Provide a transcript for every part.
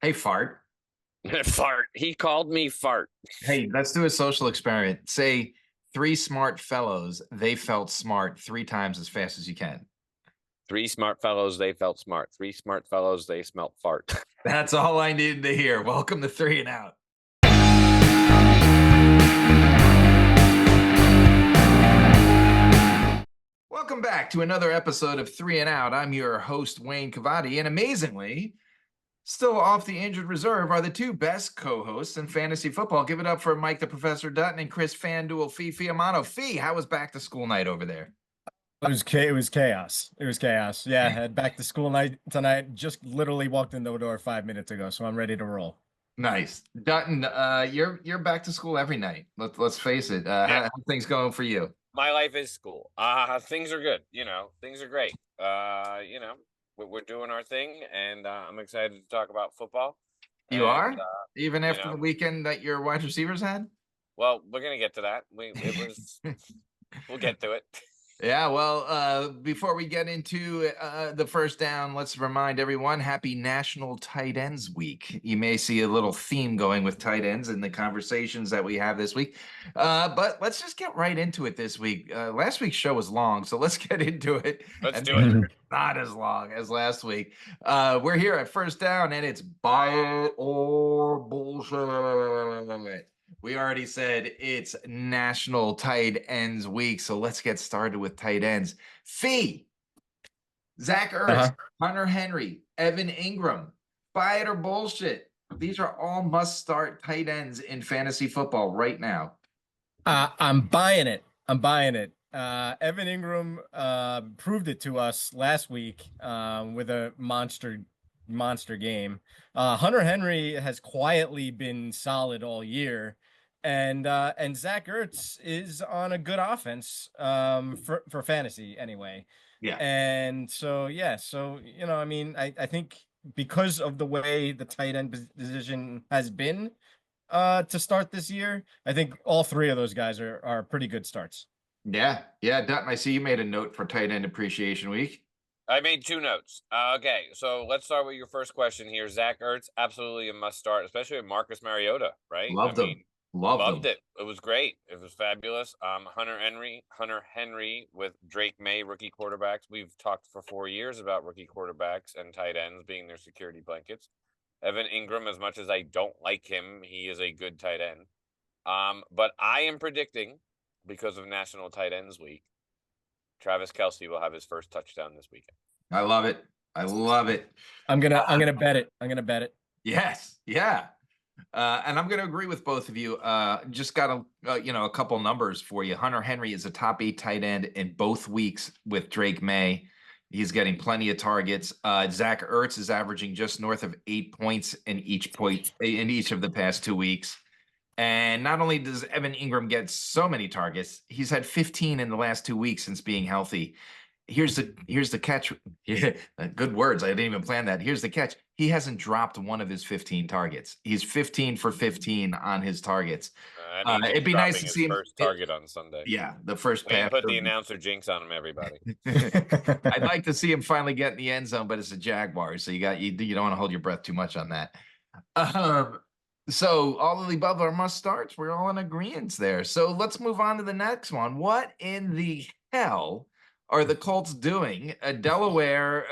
Hey, fart. Fart. He called me fart. Hey, let's do a social experiment. Say three smart fellows, they felt smart three times as fast as you can. Three smart fellows, they felt smart. Three smart fellows, they smelt fart. That's all I needed to hear. Welcome to Three and Out. Welcome back to another episode of Three and Out. I'm your host, Wayne Cavati, and amazingly, still off the injured reserve are the two best co-hosts in fantasy football. Give it up for Mike the Professor Dutton and Chris Fanduel Fee Fiamano. Fee, how was back to school night over there? It was chaos. It was chaos. Yeah, I had back to school night tonight. Just literally walked in the door 5 minutes ago, so I'm ready to roll. Nice. Dutton, you're back to school every night. Let's face it. Yeah, How things going for you? my life is school. Things are good. Things are great. We're doing our thing, and I'm excited to talk about football. You And are? Even you after know, the weekend that your wide receivers had? well, we're gonna get to that. We'll get to it. Yeah, well, before we get into the first down, let's remind everyone happy National Tight Ends Week. You may see a little theme going with tight ends in the conversations that we have this week. But let's just get right into it this week. Last week's show was long, so let's get into it. Let's And do it. not as long as last week. We're here at first down, and it's buy it or bullshit. We already said it's National Tight Ends Week, so let's get started with tight ends. Fee, Zach Ertz, Uh-huh. Hunter Henry, Evan Ingram, buy it or bullshit. These are all must-start tight ends in fantasy football right now. I'm buying it. I'm buying it. Evan Ingram proved it to us last week with a monster game. Hunter Henry has quietly been solid all year, and Zach Ertz is on a good offense for fantasy anyway. Yeah. And so yeah, I mean, I think because of the way the tight end position has been to start this year, I think all three of those guys are pretty good starts. Yeah. Yeah. Dutton, I see you made a note for tight end appreciation week. I made two notes. Okay, so let's start with your first question here. Zach Ertz, absolutely a must start, especially with Marcus Mariota, right? I Loved them. mean, Loved loved them. it. It was great. It was fabulous. Hunter Henry with Drake May, rookie quarterbacks. We've talked for 4 years about rookie quarterbacks and tight ends being their security blankets. Evan Ingram, as much as I don't like him, he is a good tight end. But I am predicting, because of National Tight Ends Week, Travis Kelce will have his first touchdown this weekend. I love it. I love it. I'm gonna bet it. I'm gonna bet it. Yes. Yeah. And I'm going to agree with both of you. Just got a couple numbers for you. Hunter Henry is a top 8 tight end in both weeks with Drake May. He's getting plenty of targets. Zach Ertz is averaging just north of 8 points in each of the past 2 weeks. And not only does Evan Ingram get so many targets, he's had 15 in the last 2 weeks since being healthy. Here's the catch. Yeah, good words. I didn't even plan that. Here's the catch. He hasn't dropped one of his 15 targets. He's 15 for 15 on his targets. That means he's It'd be nice dropping to his see him. first target on Sunday. Yeah, the first Wayne pass. put the announcer jinx on him, everybody. I'd like to see him finally get in the end zone, but it's a Jaguars, so you don't want to hold your breath too much on that. Um, so all of the above are must starts. We're all in agreement there. So let's move on to the next one. What in the hell are the Colts doing? A Delaware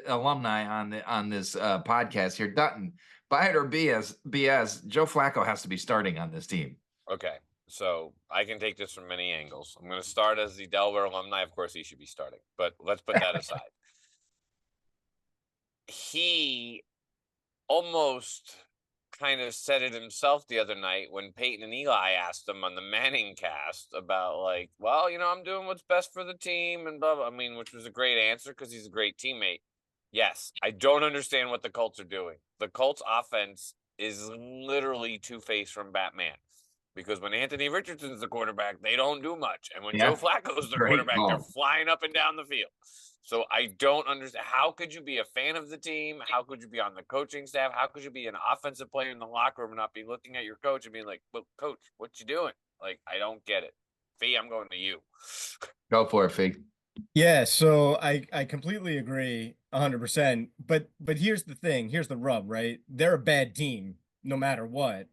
alumni on this podcast here, Dutton. Buy it or BS. Joe Flacco has to be starting on this team. Okay, so I can take this from many angles. I'm going to start as the Delaware alumni. Of course, he should be starting, but let's put that aside. He almost kind of said it himself the other night when Peyton and Eli asked him on the Manning cast about, like, well, I'm doing what's best for the team and blah, blah. I mean, which was a great answer because he's a great teammate. Yes, I don't understand what the Colts are doing. The Colts offense is literally Two-Face from Batman. Because when Anthony Richardson's the quarterback, they don't do much. And when Joe Flacco's the Great quarterback, they're call. flying up and down the field. So I don't understand. How could you be a fan of the team? How could you be on the coaching staff? How could you be an offensive player in the locker room and not be looking at your coach and being like, well, coach, what you doing? Like, I don't get it. Fee, I'm going to you. Go for it, Fig. Yeah, so I completely agree 100%. But here's the thing, here's the rub, right? They're a bad team no matter what.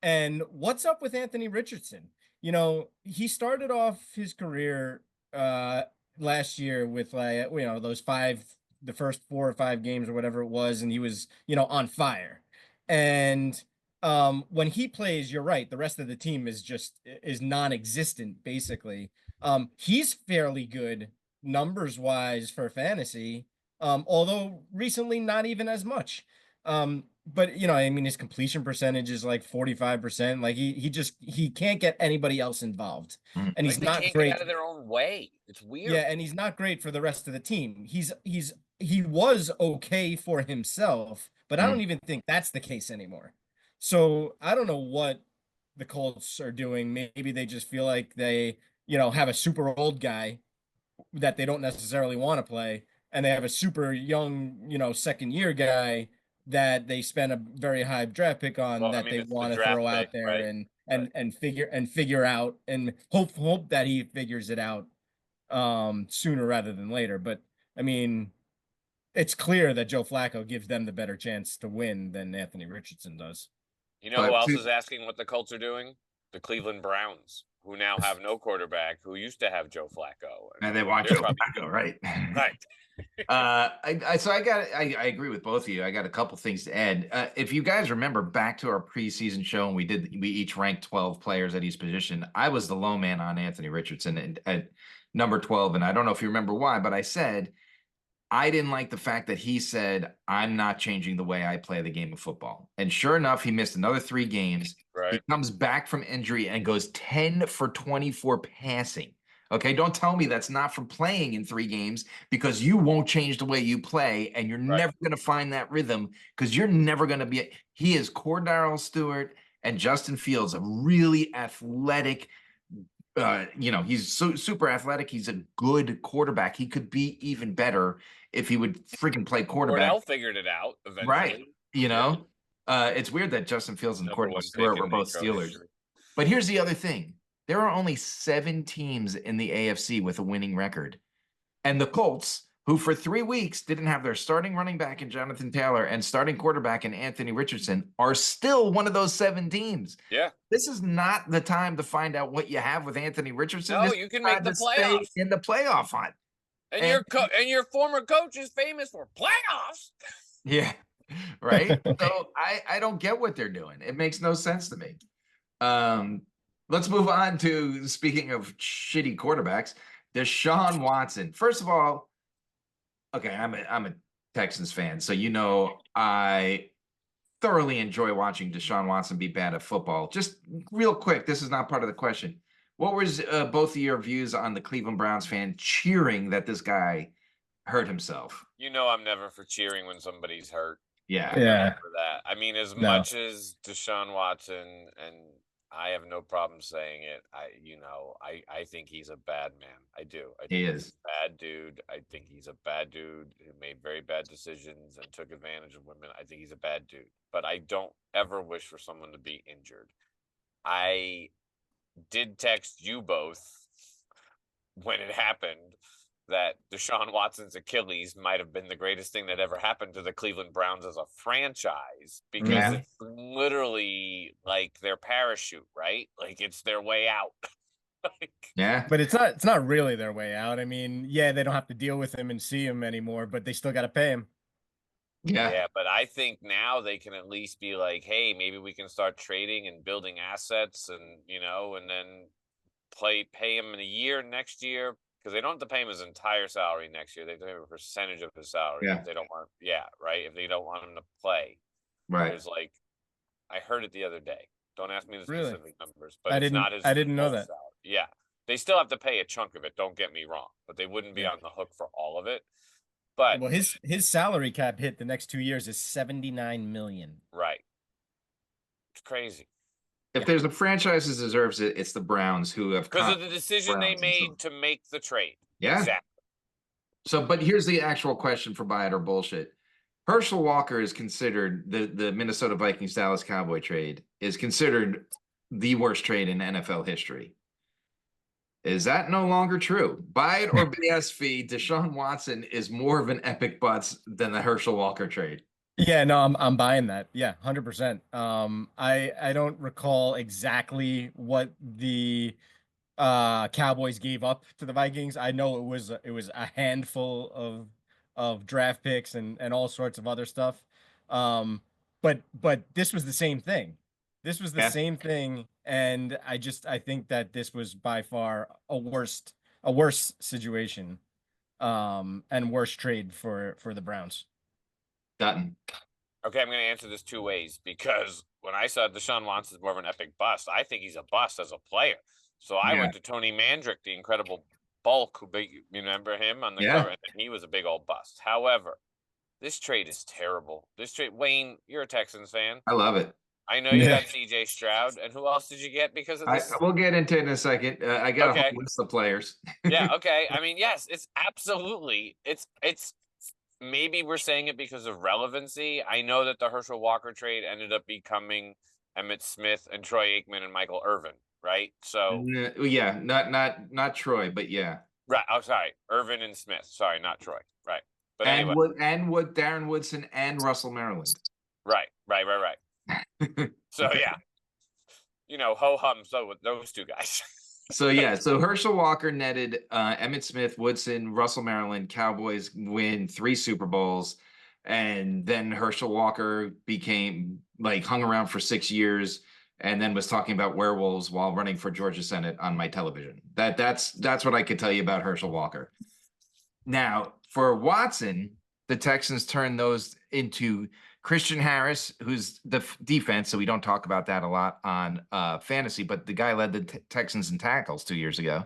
And what's up with Anthony Richardson? He started off his career uh last year with like those the first 4 or 5 games or whatever it was, and he was, on fire. And when he plays, you're right, the rest of the team is non-existent basically. He's fairly good numbers wise for fantasy, although recently not even as much. But I mean, his completion percentage is like 45%. Like he can't get anybody else involved, Mm. and Like he's they not can't get great. out of their own way. It's Yeah, weird. and he's not great for the rest of the team. He was okay for himself, but I don't Mm. even think that's the case anymore. So I don't know what the Colts are doing. Maybe they just feel like they, have a super old guy that they don't necessarily want to play, and they have a super young, second year guy that they spend a very high draft pick on Well, I that mean, they it's the want to draft throw pick, out there right? and Right. figure out and hope that he figures it out sooner rather than later. But I mean, it's clear that Joe Flacco gives them the better chance to win than Anthony Richardson does. You know who But else is asking what the Colts are doing? The Cleveland Browns, who now have no quarterback, who used to have Joe Flacco. and they want They're Joe probably Flacco, right? right. I agree with both of you. I got a couple things to add. If you guys remember back to our preseason show, and we each ranked 12 players at each position. I was the low man on Anthony Richardson at number 12, and I don't know if you remember why, but I said I didn't like the fact that he said, I'm not changing the way I play the game of football. And sure enough, he missed another 3 games. He Right. comes back from injury and goes 10 for 24 passing. Okay, don't tell me that's not from playing in 3 games, because you won't change the way you play, and you're Right. never going to find that rhythm, because you're never going to be. He is Cordell Stewart and Justin Fields, a really athletic, he's super athletic. He's a good quarterback. He could be even better if he would freaking play quarterback. Cordell figured it out Right. eventually. It's weird that Justin Fields and Number Cordell one pick Stewart were in both Nitro Steelers. history. But here's the other thing. There are only 7 teams in the AFC with a winning record. And the Colts, who for 3 weeks didn't have their starting running back in Jonathan Taylor and starting quarterback in Anthony Richardson, are still one of those 7 teams. Yeah. This is not the time to find out what you have with Anthony Richardson. No, This you is can the make time the to stay playoffs. in the playoff hunt. And your former coach is famous for playoffs. Yeah, right. So I don't get what they're doing. It makes no sense to me. Let's move on to, speaking of shitty quarterbacks, Deshaun Watson. First of all, okay, I'm a Texans fan, so I thoroughly enjoy watching Deshaun Watson be bad at football. Just real quick, this is not part of the question. What was both of your views on the Cleveland Browns fan cheering that this guy hurt himself? You know I'm never for cheering when somebody's hurt. Yeah. I'm Yeah. never for that. I mean, as No. much as Deshaun Watson, and I have no problem saying it, I think he's a bad man. I do. I think He he's is. a bad dude. I think he's a bad dude who made very bad decisions and took advantage of women. I think he's a bad dude. But I don't ever wish for someone to be injured. I did text you both when it happened that Deshaun Watson's Achilles might have been the greatest thing that ever happened to the Cleveland Browns as a franchise, because Yeah. it's literally like their parachute, right? Like it's their way out. Like, Yeah. But it's not really their way out. I mean, yeah, they don't have to deal with him and see him anymore, but they still got to pay him. yeah, but I think now they can at least be like, hey, maybe we can start trading and building assets, and and then pay him in a year next year, because they don't have to pay him his entire salary next year. They have to pay him a percentage of his salary if they don't want. Yeah, right. If they don't want him to play, right. There's like, I heard it the other day. Don't ask me the specific numbers, but I it's didn't. not his. I didn't know full that. salary. Yeah, they still have to pay a chunk of it. Don't get me wrong, but they wouldn't be Yeah. on the hook for all of it. But Well, his salary cap hit the next 2 years is $79 million. right, it's crazy. If there's a franchise that deserves it, it's the Browns, who have Because of the decision they Browns made to make the trade. Yeah. Exactly. So, but here's the actual question for buy it or bullshit. Herschel Walker is considered, the Minnesota Vikings Dallas Cowboy trade is considered the worst trade in NFL history. Is that no longer true? Buy it or BS fee. Deshaun Watson is more of an epic butts than the Herschel Walker trade. Yeah, no, I'm buying that. Yeah, 100%. I don't recall exactly what the Cowboys gave up to the Vikings. I know it was a handful of draft picks and all sorts of other stuff. But this was the same thing. This was the Yeah. same thing, and I think that this was by far a worse situation, and worse trade for the Browns. Dutton. Okay, I'm going to answer this two ways because when I said Deshaun Watson is more of an epic bust, I think he's a bust as a player. So I went to Tony Mandrick, the incredible bulk, who you remember him on the cover, and he was a big old bust. However, this trade is terrible. This trade, Wayne, you're a Texans fan. I love it. I know you got CJ Stroud, and who else did you get because of this? We'll get into it in a second. I got a whole list of players. Yeah, okay. I mean, yes, it's absolutely it's maybe we're saying it because of relevancy. I know that the Herschel Walker trade ended up becoming Emmitt Smith and Troy Aikman and Michael Irvin, right? So yeah, not Troy, but yeah. Right. Oh, sorry, Irvin and Smith. Sorry, not Troy. Right. But and anyway, Darren Woodson and Russell Maryland. Right. So yeah, ho hum. So with those two guys. So Herschel Walker netted Emmitt Smith, Woodson, Russell Maryland. Cowboys win 3 Super Bowls, and then Herschel Walker hung around for 6 years, and then was talking about werewolves while running for Georgia Senate on my television. That's what I could tell you about Herschel Walker. Now, for Watson, the Texans turned those into Christian Harris, who's the defense, so we don't talk about that a lot on fantasy, but the guy led the Texans in tackles 2 years ago.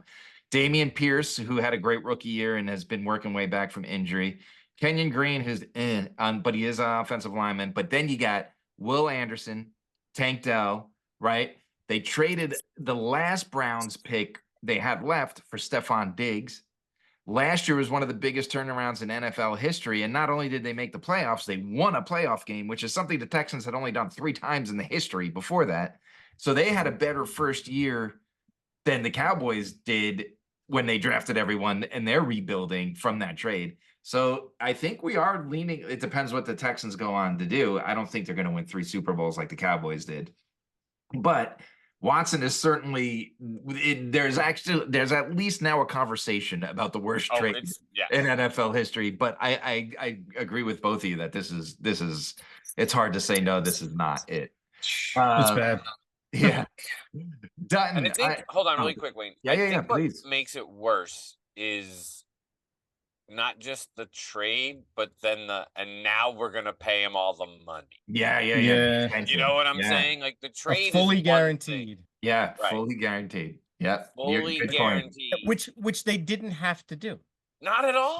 Damian Pierce, who had a great rookie year and has been working way back from injury. Kenyon Green, who's but he is an offensive lineman. But then you got Will Anderson, Tank Dell, right? They traded the last Browns pick they had left for Stephon Diggs. Last year was one of the biggest turnarounds in NFL history. And not only did they make the playoffs, they won a playoff game, which is something the Texans had only done 3 times in the history before that. So they had a better first year than the Cowboys did when they drafted everyone, and they're rebuilding from that trade. So I think we are leaning. It depends what the Texans go on to do. I don't think they're going to win 3 Super Bowls like the Cowboys did. But Watson is certainly there's at least now a conversation about the worst trade in NFL history. But I agree with both of you that this is it's hard to say no, this is not it. It's bad. Yeah. Dutton. And I think hold on really quick, Wayne. I think what please. makes it worse is not just the trade, but then and now we're gonna pay him all the money. Yeah. You know what I'm saying? Like the trade fully guaranteed. Yeah, right. Fully guaranteed. Yep. Fully guaranteed. Which they didn't have to do. Not at all.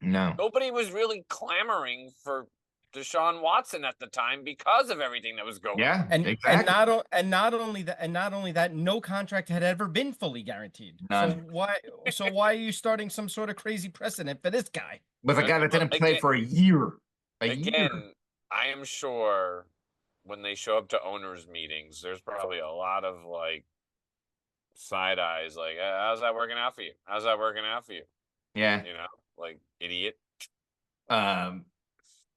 No. Nobody was really clamoring for Deshaun Watson at the time because of everything that was going on. Exactly. And not only that, no contract had ever been fully guaranteed. None. So why are you starting some sort of crazy precedent for this guy? With a guy that didn't play for a year. I am sure when they show up to owners meetings, there's probably a lot of side eyes, how's that working out for you? How's that working out for you? Yeah. Idiot.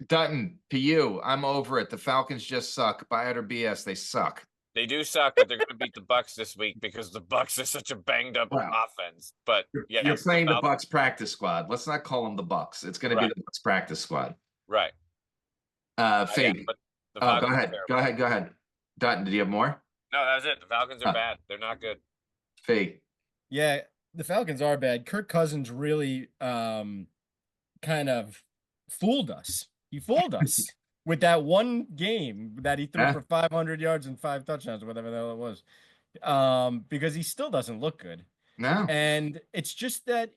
Dutton, to you, I'm over it. The Falcons just suck. Buy it or BS, they suck. They do suck, but they're going to beat the Bucs this week because the Bucs are such a banged up offense. But yeah, you're playing the Bucs practice squad. Let's not call them the Bucs. It's going to be the Bucs practice squad. Right. Fade. Go ahead. Dutton, did you have more? No, that was it. The Falcons are bad. They're not good. Fade. Yeah, the Falcons are bad. Kirk Cousins really kind of fooled us. He fooled us with that one game that he threw for 500 yards and 5 touchdowns, whatever the hell it was, because he still doesn't look good. No. And it's just that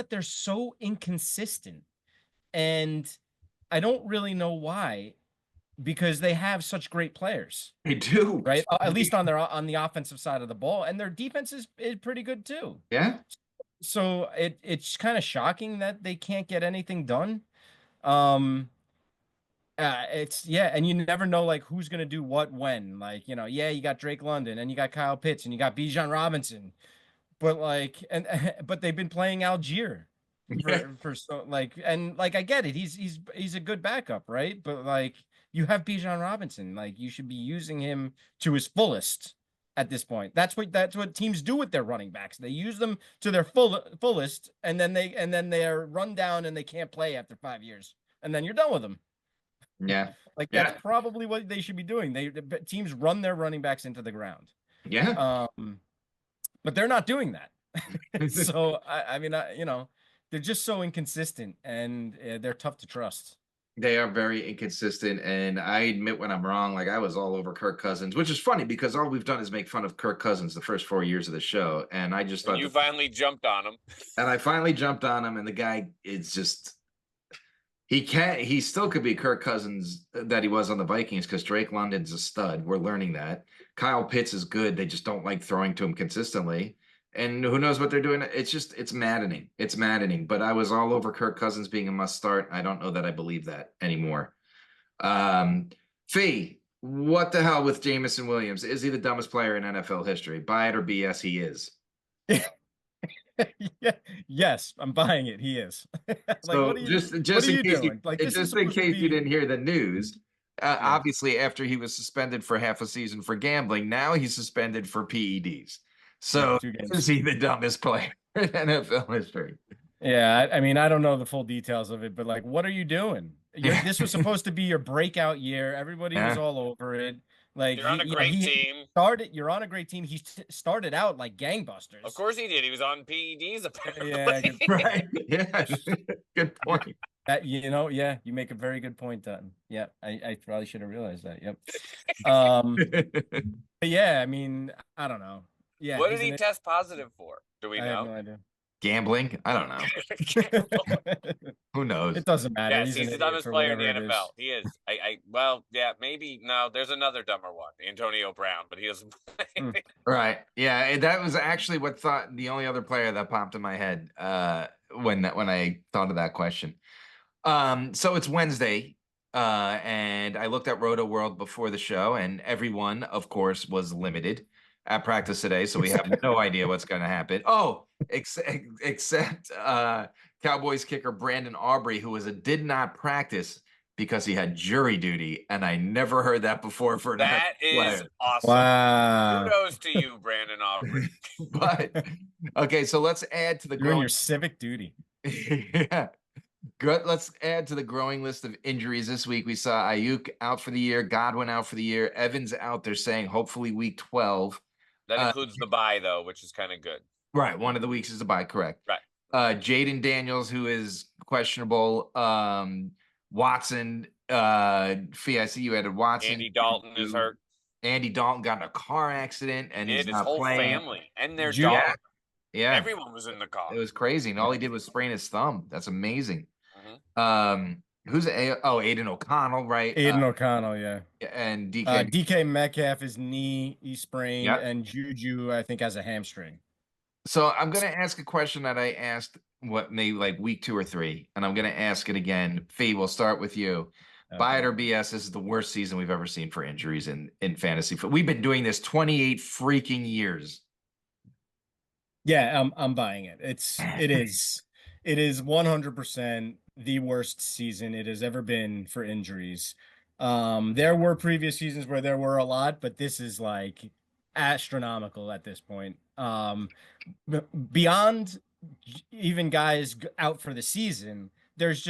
they're so inconsistent, and I don't really know why, because they have such great players. They do, right? At least on the offensive side of the ball, and their defense is pretty good too. Yeah. So it's kind of shocking that they can't get anything done. And you never know who's gonna do what when. You got Drake London and you got Kyle Pitts and you got Bijan Robinson. but like, but they've been playing Algier for so like, and like I get it. He's a good backup, right? But like, you have Bijan Robinson, like you should be using him to his fullest at this point. That's what teams do with their running backs. They use them to their fullest, and then they are run down and they can't play after 5 years, and then you're done with them. Yeah. Like Yeah. that's probably what they should be doing. Teams run their running backs into the ground. Yeah. But they're not doing that. So I mean, they're just so inconsistent, and they're tough to trust. They are very inconsistent, and I admit when I'm wrong. Like I was all over Kirk Cousins, which is funny because all we've done is make fun of Kirk Cousins the first 4 years of the show, and I just And thought you finally jumped on him. and I finally jumped on him, and the guy is just he still could be Kirk Cousins that he was on the Vikings because Drake London's a stud. We're learning that. Kyle Pitts is good. They just don't like throwing to him consistently. And who knows what they're doing? It's maddening. It's maddening. But I was all over Kirk Cousins being a must start. I don't know that I believe that anymore. Fee, what the hell with Jamison Williams? Is he the dumbest player in NFL history? Buy it or BS, he is. Yeah, yes, I'm buying it. He is. Like, So what are you, just what in are you case doing? Like, this is just in supposed to case you be. didn't hear the news, obviously after he was suspended for half a season for gambling, now he's suspended for PEDs. So 2 games. is he the dumbest player in NFL history? Yeah, I mean, I don't know the full details of it, but like, what are you doing? This was supposed to be your breakout year. Everybody was Yeah. all over it. Like, You're on a great team. You're on a great team. He started out like gangbusters. Of course he did. He was on PEDs apparently. Yeah, Right. Yeah. Good point. that yeah, you make a very good point, Dutton. Yeah, I probably should have realized that. Yep. But yeah, I mean, I don't know. Yeah, What did he test positive for? Do we I know? have no idea. Gambling? I don't know. Who knows? It doesn't matter. Yes, he's the dumbest player in the whatever it NFL. is. He is. Well, yeah, maybe no. There's another dumber one, Antonio Brown, but he doesn't play. Right. Yeah, that was actually the only other player that popped in my head when I thought of that question. So it's Wednesday, and I looked at Roto World before the show, and everyone, of course, was limited at practice today, so we have no idea what's going to happen. Oh, except Cowboys kicker Brandon Aubrey, who did not practice because he had jury duty, and I never heard that before for that is awesome. Wow. Kudos to you, Brandon Aubrey. But okay, so let's add to the Doing your civic duty. Yeah. Good. Let's add to the growing list of injuries this week. We saw Ayuk out for the year, Godwin out for the year, Evans out. They're saying hopefully week 12. That includes the bye though, which is kind of good. Right. One of the weeks is a bye, correct. Right. Jaden Daniels, who is questionable. Watson, Fee, I see you added Watson. Andy Dalton is hurt. Andy Dalton got in a car accident and he's not whole playing. Family and their dog. Yeah. Everyone was in the car. It was crazy. And all he did was sprain his thumb. That's amazing. Mm-hmm. Who's Aiden O'Connell, right? Aiden O'Connell, yeah. And DK DK Metcalf, his knee he sprained, and Juju, I think, has a hamstring. So I'm gonna ask a question that I asked maybe like week 2 or 3, and I'm gonna ask it again. Fee, we'll start with you. Okay. Buy it or BS, this is the worst season we've ever seen for injuries in fantasy. We've been doing this 28 freaking years. Yeah, I'm buying it. It is 100% the worst season it has ever been for injuries. There were previous seasons where there were a lot, but this is like astronomical at this point. Beyond even guys out for the season, there's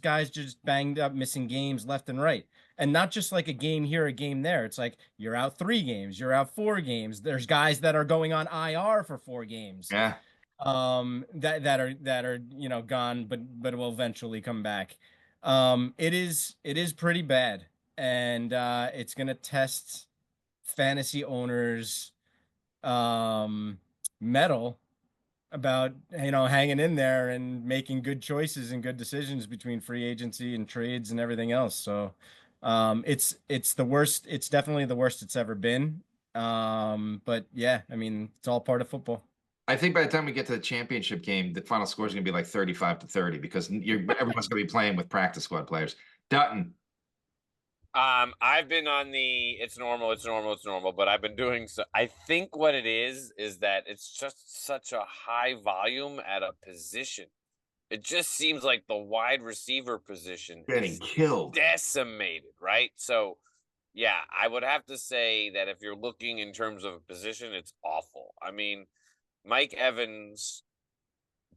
guys just banged up, missing games left and right. And not just like a game here, a game there. It's like you're out 3 games, you're out 4 games. There's guys that are going on IR for 4 games. Yeah. That are gone, but will eventually come back. It is pretty bad, and it's gonna test fantasy owners' mettle about hanging in there and making good choices and good decisions between free agency and trades and everything else. So it's the worst. It's definitely the worst it's ever been. But yeah, I mean, it's all part of football. I think by the time we get to the championship game, the final score is going to be like 35-30 because everyone's going to be playing with practice squad players. Dutton. I've been on the it's normal, but I've been doing so. I think what it is that it's just such a high volume at a position. It just seems like the wide receiver position Getting is killed. decimated, right? So, yeah, I would have to say that if you're looking in terms of a position, it's awful. I mean, Mike Evans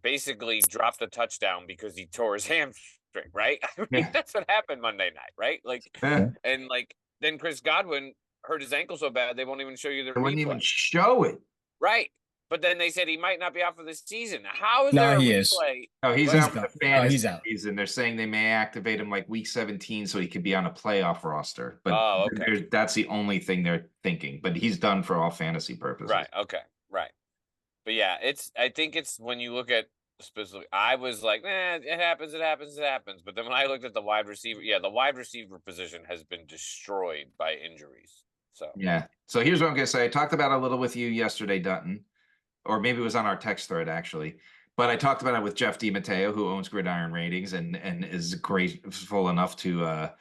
basically dropped a touchdown because he tore his hamstring, right? I mean, Yeah. that's what happened Monday night, right? Like, Yeah. and like then Chris Godwin hurt his ankle so bad they won't even show you the They wouldn't replay, even show it. right? But then they said he might not be out for the season. How is No, there a he is. replay? Oh, he's Right. out for the out. fantasy He's out. season. They're saying they may activate him like week 17 so he could be on a playoff roster. But Oh, okay. that's the only thing they're thinking. But he's done for all fantasy purposes. Right. Okay. Right. But yeah, I think it's when you look at specifically, I was like, it happens, it happens, it happens. But then when I looked at the wide receiver, yeah, the wide receiver position has been destroyed by injuries. So Yeah. So here's what I'm gonna say. I talked about it a little with you yesterday, Dutton, or maybe it was on our text thread actually. But I talked about it with Jeff DiMatteo, who owns Gridiron Ratings and is graceful enough to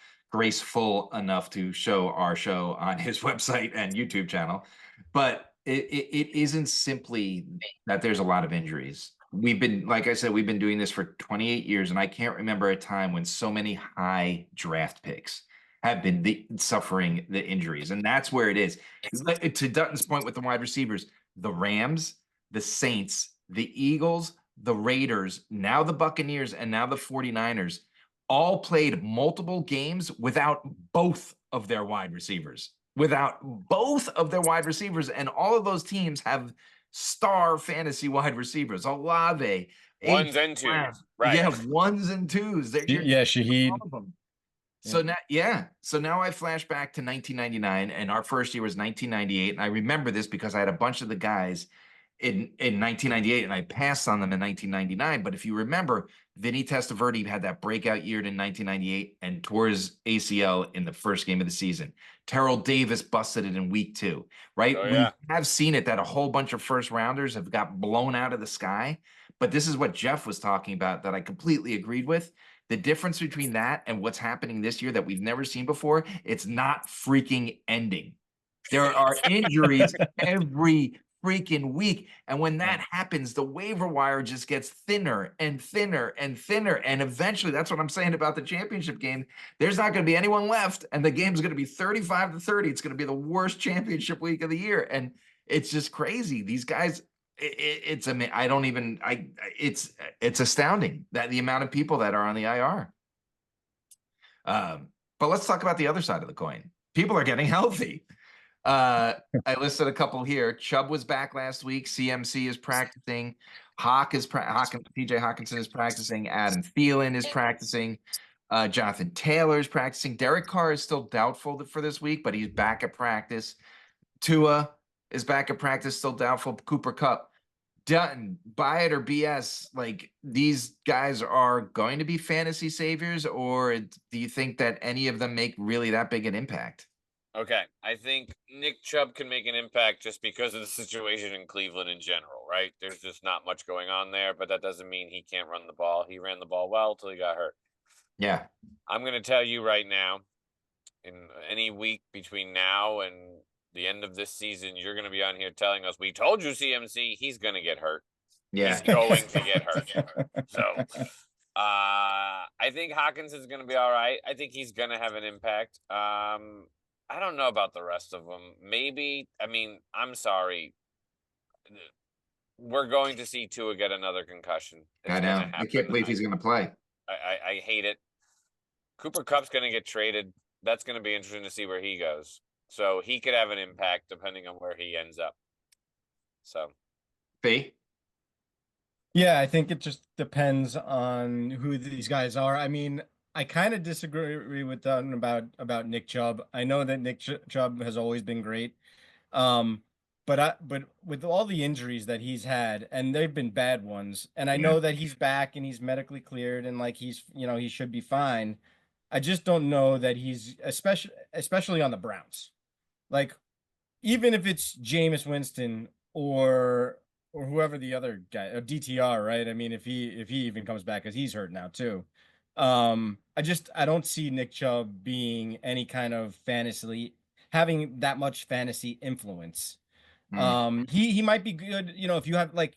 show our show on his website and YouTube channel. But it isn't simply that there's a lot of injuries. We've been, like I said, we've been doing this for 28 years, and I can't remember a time when so many high draft picks have been suffering the injuries, and that's where it is. To Dutton's point with the wide receivers, the Rams, the Saints, the Eagles, the Raiders, now the Buccaneers, and now the 49ers all played multiple games without both of their wide receivers. And all of those teams have star fantasy wide receivers. Olave, ones and twos, right? Yeah, ones and twos. Shahid. All of them. So now I flash back to 1999, and our first year was 1998, and I remember this because I had a bunch of the guys in 1998, and I passed on them in 1999. But if you remember, Vinny Testaverde had that breakout year in 1998 and tore his ACL in the first game of the season. Terrell Davis busted it in week 2, right? Oh, yeah. We have seen it that a whole bunch of first rounders have got blown out of the sky. But this is what Jeff was talking about that I completely agreed with. The difference between that and what's happening this year that we've never seen before, it's not freaking ending. There are injuries every freaking week. And when that happens, the waiver wire just gets thinner and thinner and thinner. And eventually, that's what I'm saying about the championship game. There's not going to be anyone left. And the game's going to be 35-30. It's going to be the worst championship week of the year. And it's just crazy. These guys, it's astounding that the amount of people that are on the IR. But let's talk about the other side of the coin. People are getting healthy. I listed a couple here. Chubb was back last week. CMC is practicing. TJ Hawkinson is practicing. Adam Thielen is practicing. Jonathan Taylor is practicing. Derek Carr is still doubtful for this week, but he's back at practice. Tua is back at practice, still doubtful. Cooper Kupp. Dutton, buy it or BS, like these guys are going to be fantasy saviors, or do you think that any of them make really that big an impact? Okay, I think Nick Chubb can make an impact just because of the situation in Cleveland in general, right? There's just not much going on there, but that doesn't mean he can't run the ball. He ran the ball well till he got hurt. Yeah. I'm going to tell you right now, in any week between now and the end of this season, you're going to be on here telling us, we told you CMC, he's going to get hurt. Yeah. He's going to get hurt. So I think Hawkins is going to be all right. I think he's going to have an impact. I don't know about the rest of them. Maybe, I mean, I'm sorry. We're going to see Tua get another concussion. I know. I can't believe he's going to play. I hate it. Cooper Kupp's going to get traded. That's going to be interesting to see where he goes. So he could have an impact depending on where he ends up. So. B? Yeah, I think it just depends on who these guys are. I mean, I kind of disagree with Dunn about Nick Chubb. I know that Nick Chubb has always been great. But with all the injuries that he's had, and they've been bad ones, and I know that he's back and he's medically cleared and like he should be fine. I just don't know that he's especially on the Browns. Like, even if it's Jameis Winston or whoever the other guy, or DTR, right? I mean, if he even comes back, because he's hurt now too. I don't see Nick Chubb being any kind of having that much fantasy influence. Mm, He might be good, if you have like,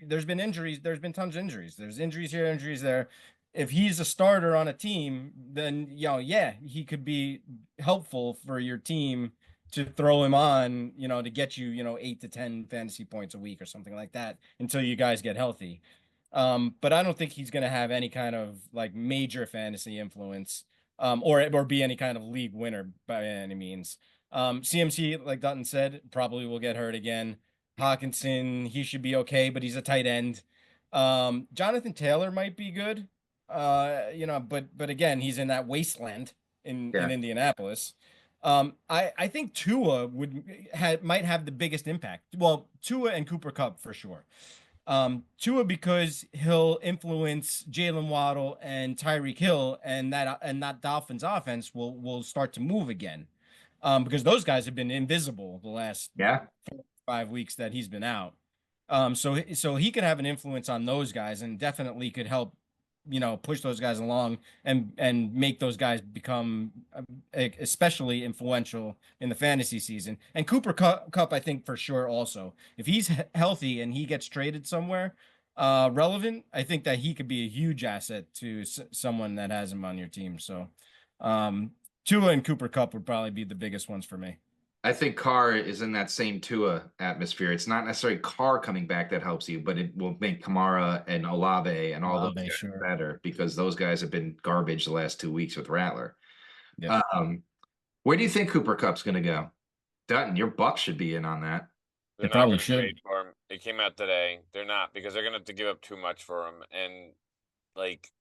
there's been injuries, there's been tons of injuries. There's injuries here, injuries there. If he's a starter on a team, then yeah, he could be helpful for your team to throw him on, to get you, 8 to 10 fantasy points a week or something like that until you guys get healthy. But I don't think he's going to have any kind of like major fantasy influence, or be any kind of league winner by any means. CMC, like Dutton said, probably will get hurt again. Hawkinson, he should be okay, but he's a tight end. Jonathan Taylor might be good. But again, he's in that wasteland in yeah. Indianapolis. I think Tua might have the biggest impact. Well, Tua and Cooper Kupp for sure. Tua because he'll influence Jalen Waddle and Tyreek Hill, and that Dolphins offense will start to move again. Because those guys have been invisible the last Yeah. 5 weeks that he's been out. So he could have an influence on those guys and definitely could help, push those guys along and make those guys become especially influential in the fantasy season. And Cooper Kupp, I think for sure also, if he's healthy and he gets traded somewhere relevant, I think that he could be a huge asset to someone that has him on your team. So Tua and Cooper Kupp would probably be the biggest ones for me. I think Carr is in that same Tua atmosphere. It's not necessarily Carr coming back that helps you, but it will make Kamara and Olave and all those guys Sure. better because those guys have been garbage the last 2 weeks with Rattler. Yep. Where do you think Cooper Kupp's going to go? Dutton, your Bucks should be in on that. They're They probably not gonna should. trade for him. It came out today. They're not, because they're gonna have to give up too much for him, and like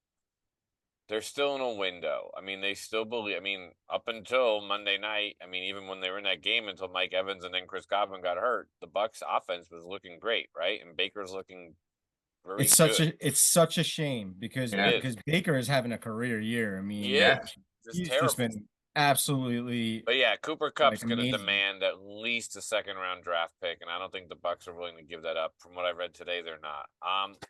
they're still in a window. I mean, they still believe. I mean, up until Monday night, I mean, even when they were in that game until Mike Evans and then Chris Godwin got hurt, the Bucks offense was looking great, right? And Baker's looking very good. It's such a shame because Yeah. because Baker is having a career year. I mean, Yeah, just he's terrible. just been absolutely. But yeah, Cooper Kupp's going to amazing. demand at least a second-round draft pick, and I don't think the Bucks are willing to give that up. From what I read today, they're not.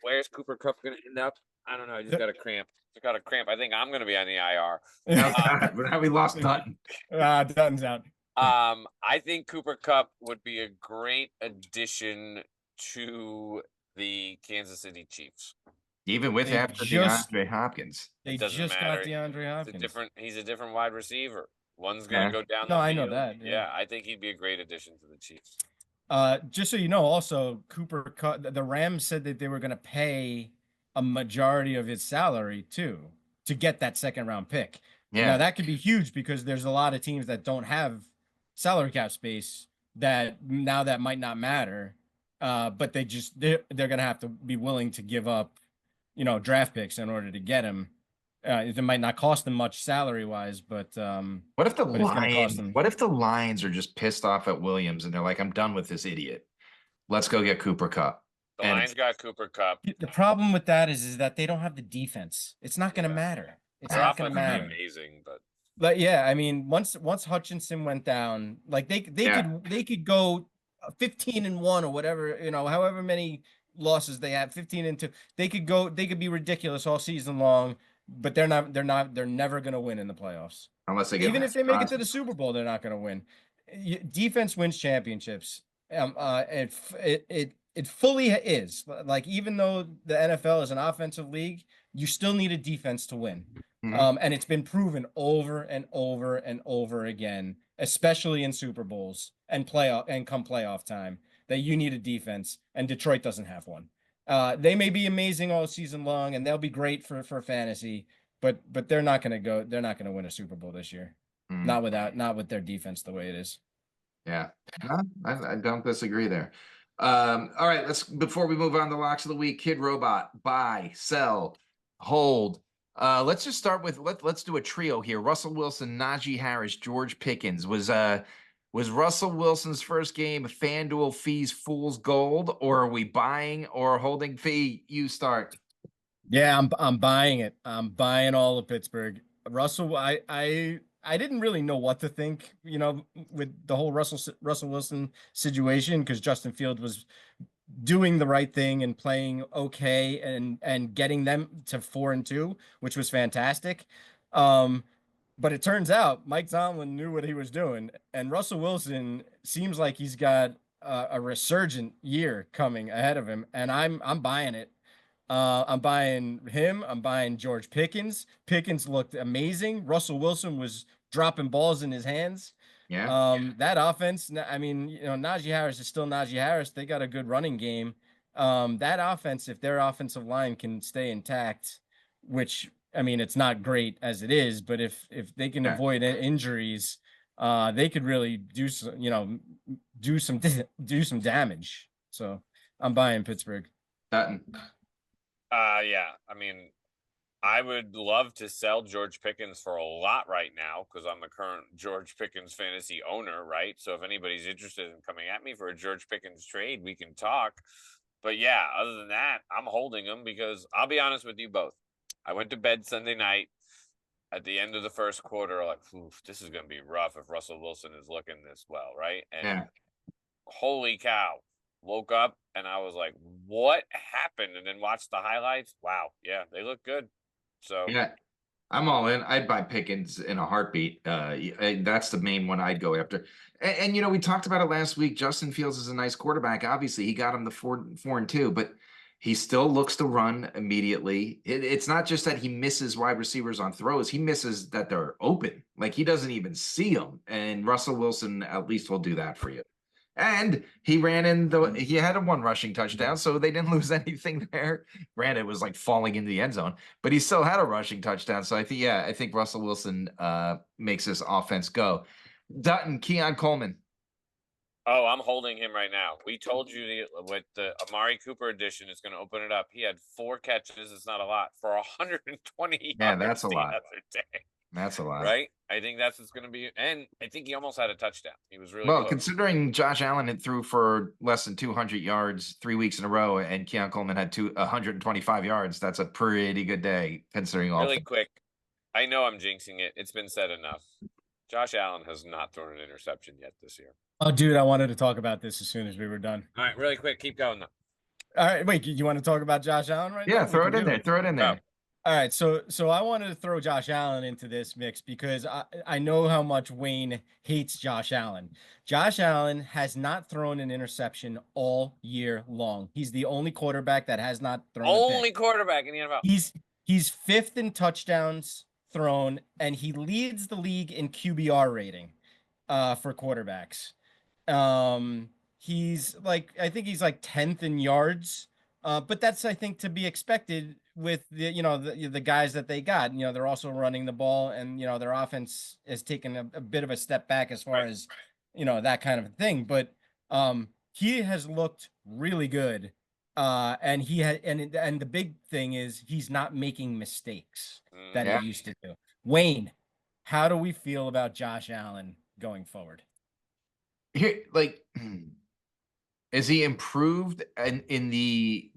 Where's Cooper Kupp going to end up? I don't know. I just got a cramp. I think I'm going to be on the IR. Now we lost Dutton. Dutton's out. I think Cooper Kupp would be a great addition to the Kansas City Chiefs. Even with after DeAndre Hopkins. They Doesn't just matter. got DeAndre Hopkins. He's a different wide receiver. One's going to go down the No, field. I know that. Yeah, I think he'd be a great addition to the Chiefs. Just so you know, also Cooper Kupp, the Rams said that they were going to pay a majority of his salary too to get that second round pick. Yeah. Now that could be huge because there's a lot of teams that don't have salary cap space that might not matter. But they're going to have to be willing to give up, draft picks in order to get him. It might not cost them much salary wise, but what if the Lions are just pissed off at Williams and they're like, I'm done with this idiot. Let's go get Cooper Kupp. The Lions got Cooper Kupp. The problem with that is that they don't have the defense. It's not going to matter. It's not going to matter. Amazing, but yeah, I mean, once Hutchinson went down, like they could go 15-1 or whatever, however many losses they have, 15-2. They could be ridiculous all season long, but they're never going to win in the playoffs. Unless they even if they make it to the Super Bowl, they're not going to win. Defense wins championships. It fully is. Like, even though the NFL is an offensive league, you still need a defense to win. Mm-hmm. And it's been proven over and over and over again, especially in Super Bowls and come playoff time, that you need a defense, and Detroit doesn't have one. They may be amazing all season long, and they'll be great for fantasy, but they're not going to win a Super Bowl this year. Mm-hmm. Not with their defense the way it is. Yeah, no, I don't disagree there. All right, before we move on to locks of the week, Kid Robot, buy, sell, hold. Let's just start with let's do a trio here. Russell Wilson, Najee Harris, George Pickens. Was Russell Wilson's first game FanDuel Fees fool's gold, or are we buying or holding fee? You start. Yeah, I'm buying it. I'm buying all of Pittsburgh. Russell, I didn't really know what to think, with the whole Russell Wilson situation, because Justin Fields was doing the right thing and playing okay and getting them to 4-2, which was fantastic. But it turns out Mike Tomlin knew what he was doing, and Russell Wilson seems like he's got a resurgent year coming ahead of him, and I'm buying it. I'm buying him. I'm buying George Pickens. Pickens looked amazing. Russell Wilson was dropping balls in his hands. Yeah. That offense, I mean, Najee Harris is still Najee Harris. They got a good running game. That offense, if their offensive line can stay intact, which I mean, it's not great as it is, but if they can Yeah. avoid injuries, they could really do some, do some damage. So I'm buying Pittsburgh. Dutton. Yeah. I mean, I would love to sell George Pickens for a lot right now because I'm a current George Pickens fantasy owner, right? So if anybody's interested in coming at me for a George Pickens trade, we can talk. But yeah, other than that, I'm holding him because I'll be honest with you both. I went to bed Sunday night at the end of the first quarter, like, oof, this is going to be rough if Russell Wilson is looking this well, right? And Yeah. holy cow, woke up and I was like, what happened? And then watched the highlights. Wow. Yeah, they look good. So Yeah. I'm all in. I'd buy Pickens in a heartbeat. That's the main one I'd go after. And we talked about it last week. Justin Fields is a nice quarterback. Obviously, he got him the 4-2, but he still looks to run immediately. It's not just that he misses wide receivers on throws; he misses that they're open. Like he doesn't even see them. And Russell Wilson at least will do that for you. And he he had a 1 rushing touchdown, so they didn't lose anything there. Granted, it was like falling into the end zone, but he still had a rushing touchdown. So I think Russell Wilson makes this offense go. Dutton, Keon Coleman. oh, I'm holding him right now. We told you with the Amari Cooper edition is going to open it up. He had 4 catches. It's not a lot for 120 Yeah, yards that's a the lot. other day. That's a lot. Right? I think that's what's going to be. And I think he almost had a touchdown. He was really Well, close. considering Josh Allen had threw for less than 200 yards 3 weeks in a row, and Keon Coleman had 125 yards, that's a pretty good day considering all. Really quick. I know I'm jinxing it. It's been said enough. Josh Allen has not thrown an interception yet this year. Oh, dude, I wanted to talk about this as soon as we were done. All right, really quick. Keep going, though. All right, wait, you want to talk about Josh Allen right now? Yeah, We throw can it in do there. Throw it in there. All right, so I wanted to throw Josh Allen into this mix because I know how much Wayne hates Josh Allen. Josh Allen has not thrown an interception all year long. He's the only quarterback that has not thrown a pick. Only quarterback in the NFL. He's 5th in touchdowns thrown, and he leads the league in QBR rating for quarterbacks. I think he's like 10th in yards. But that's, I think, to be expected with the guys that they got. They're also running the ball, and their offense has taken a bit of a step back as far as that kind of thing. But he has looked really good, and he had and the big thing is he's not making mistakes that Yeah. he used to do. Wayne, how do we feel about Josh Allen going forward? Here, like, is he improved in the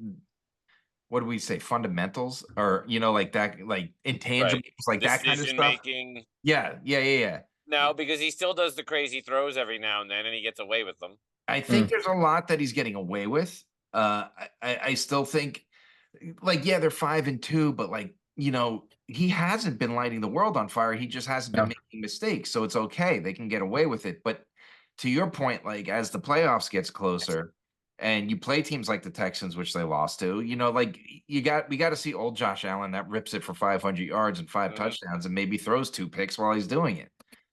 what do we say, fundamentals, or like that, like intangibles, like that kind of Decision stuff? making. Yeah. No, because he still does the crazy throws every now and then, and he gets away with them. I think there's a lot that he's getting away with. I still think, like, yeah, they're 5-2, but like, he hasn't been lighting the world on fire. He just hasn't been making mistakes, so it's okay. They can get away with it. But to your point, like as the playoffs gets closer, and you play teams like the Texans, which they lost to, like we got to see old Josh Allen that rips it for 500 yards and 5 touchdowns and maybe throws 2 picks while he's doing it.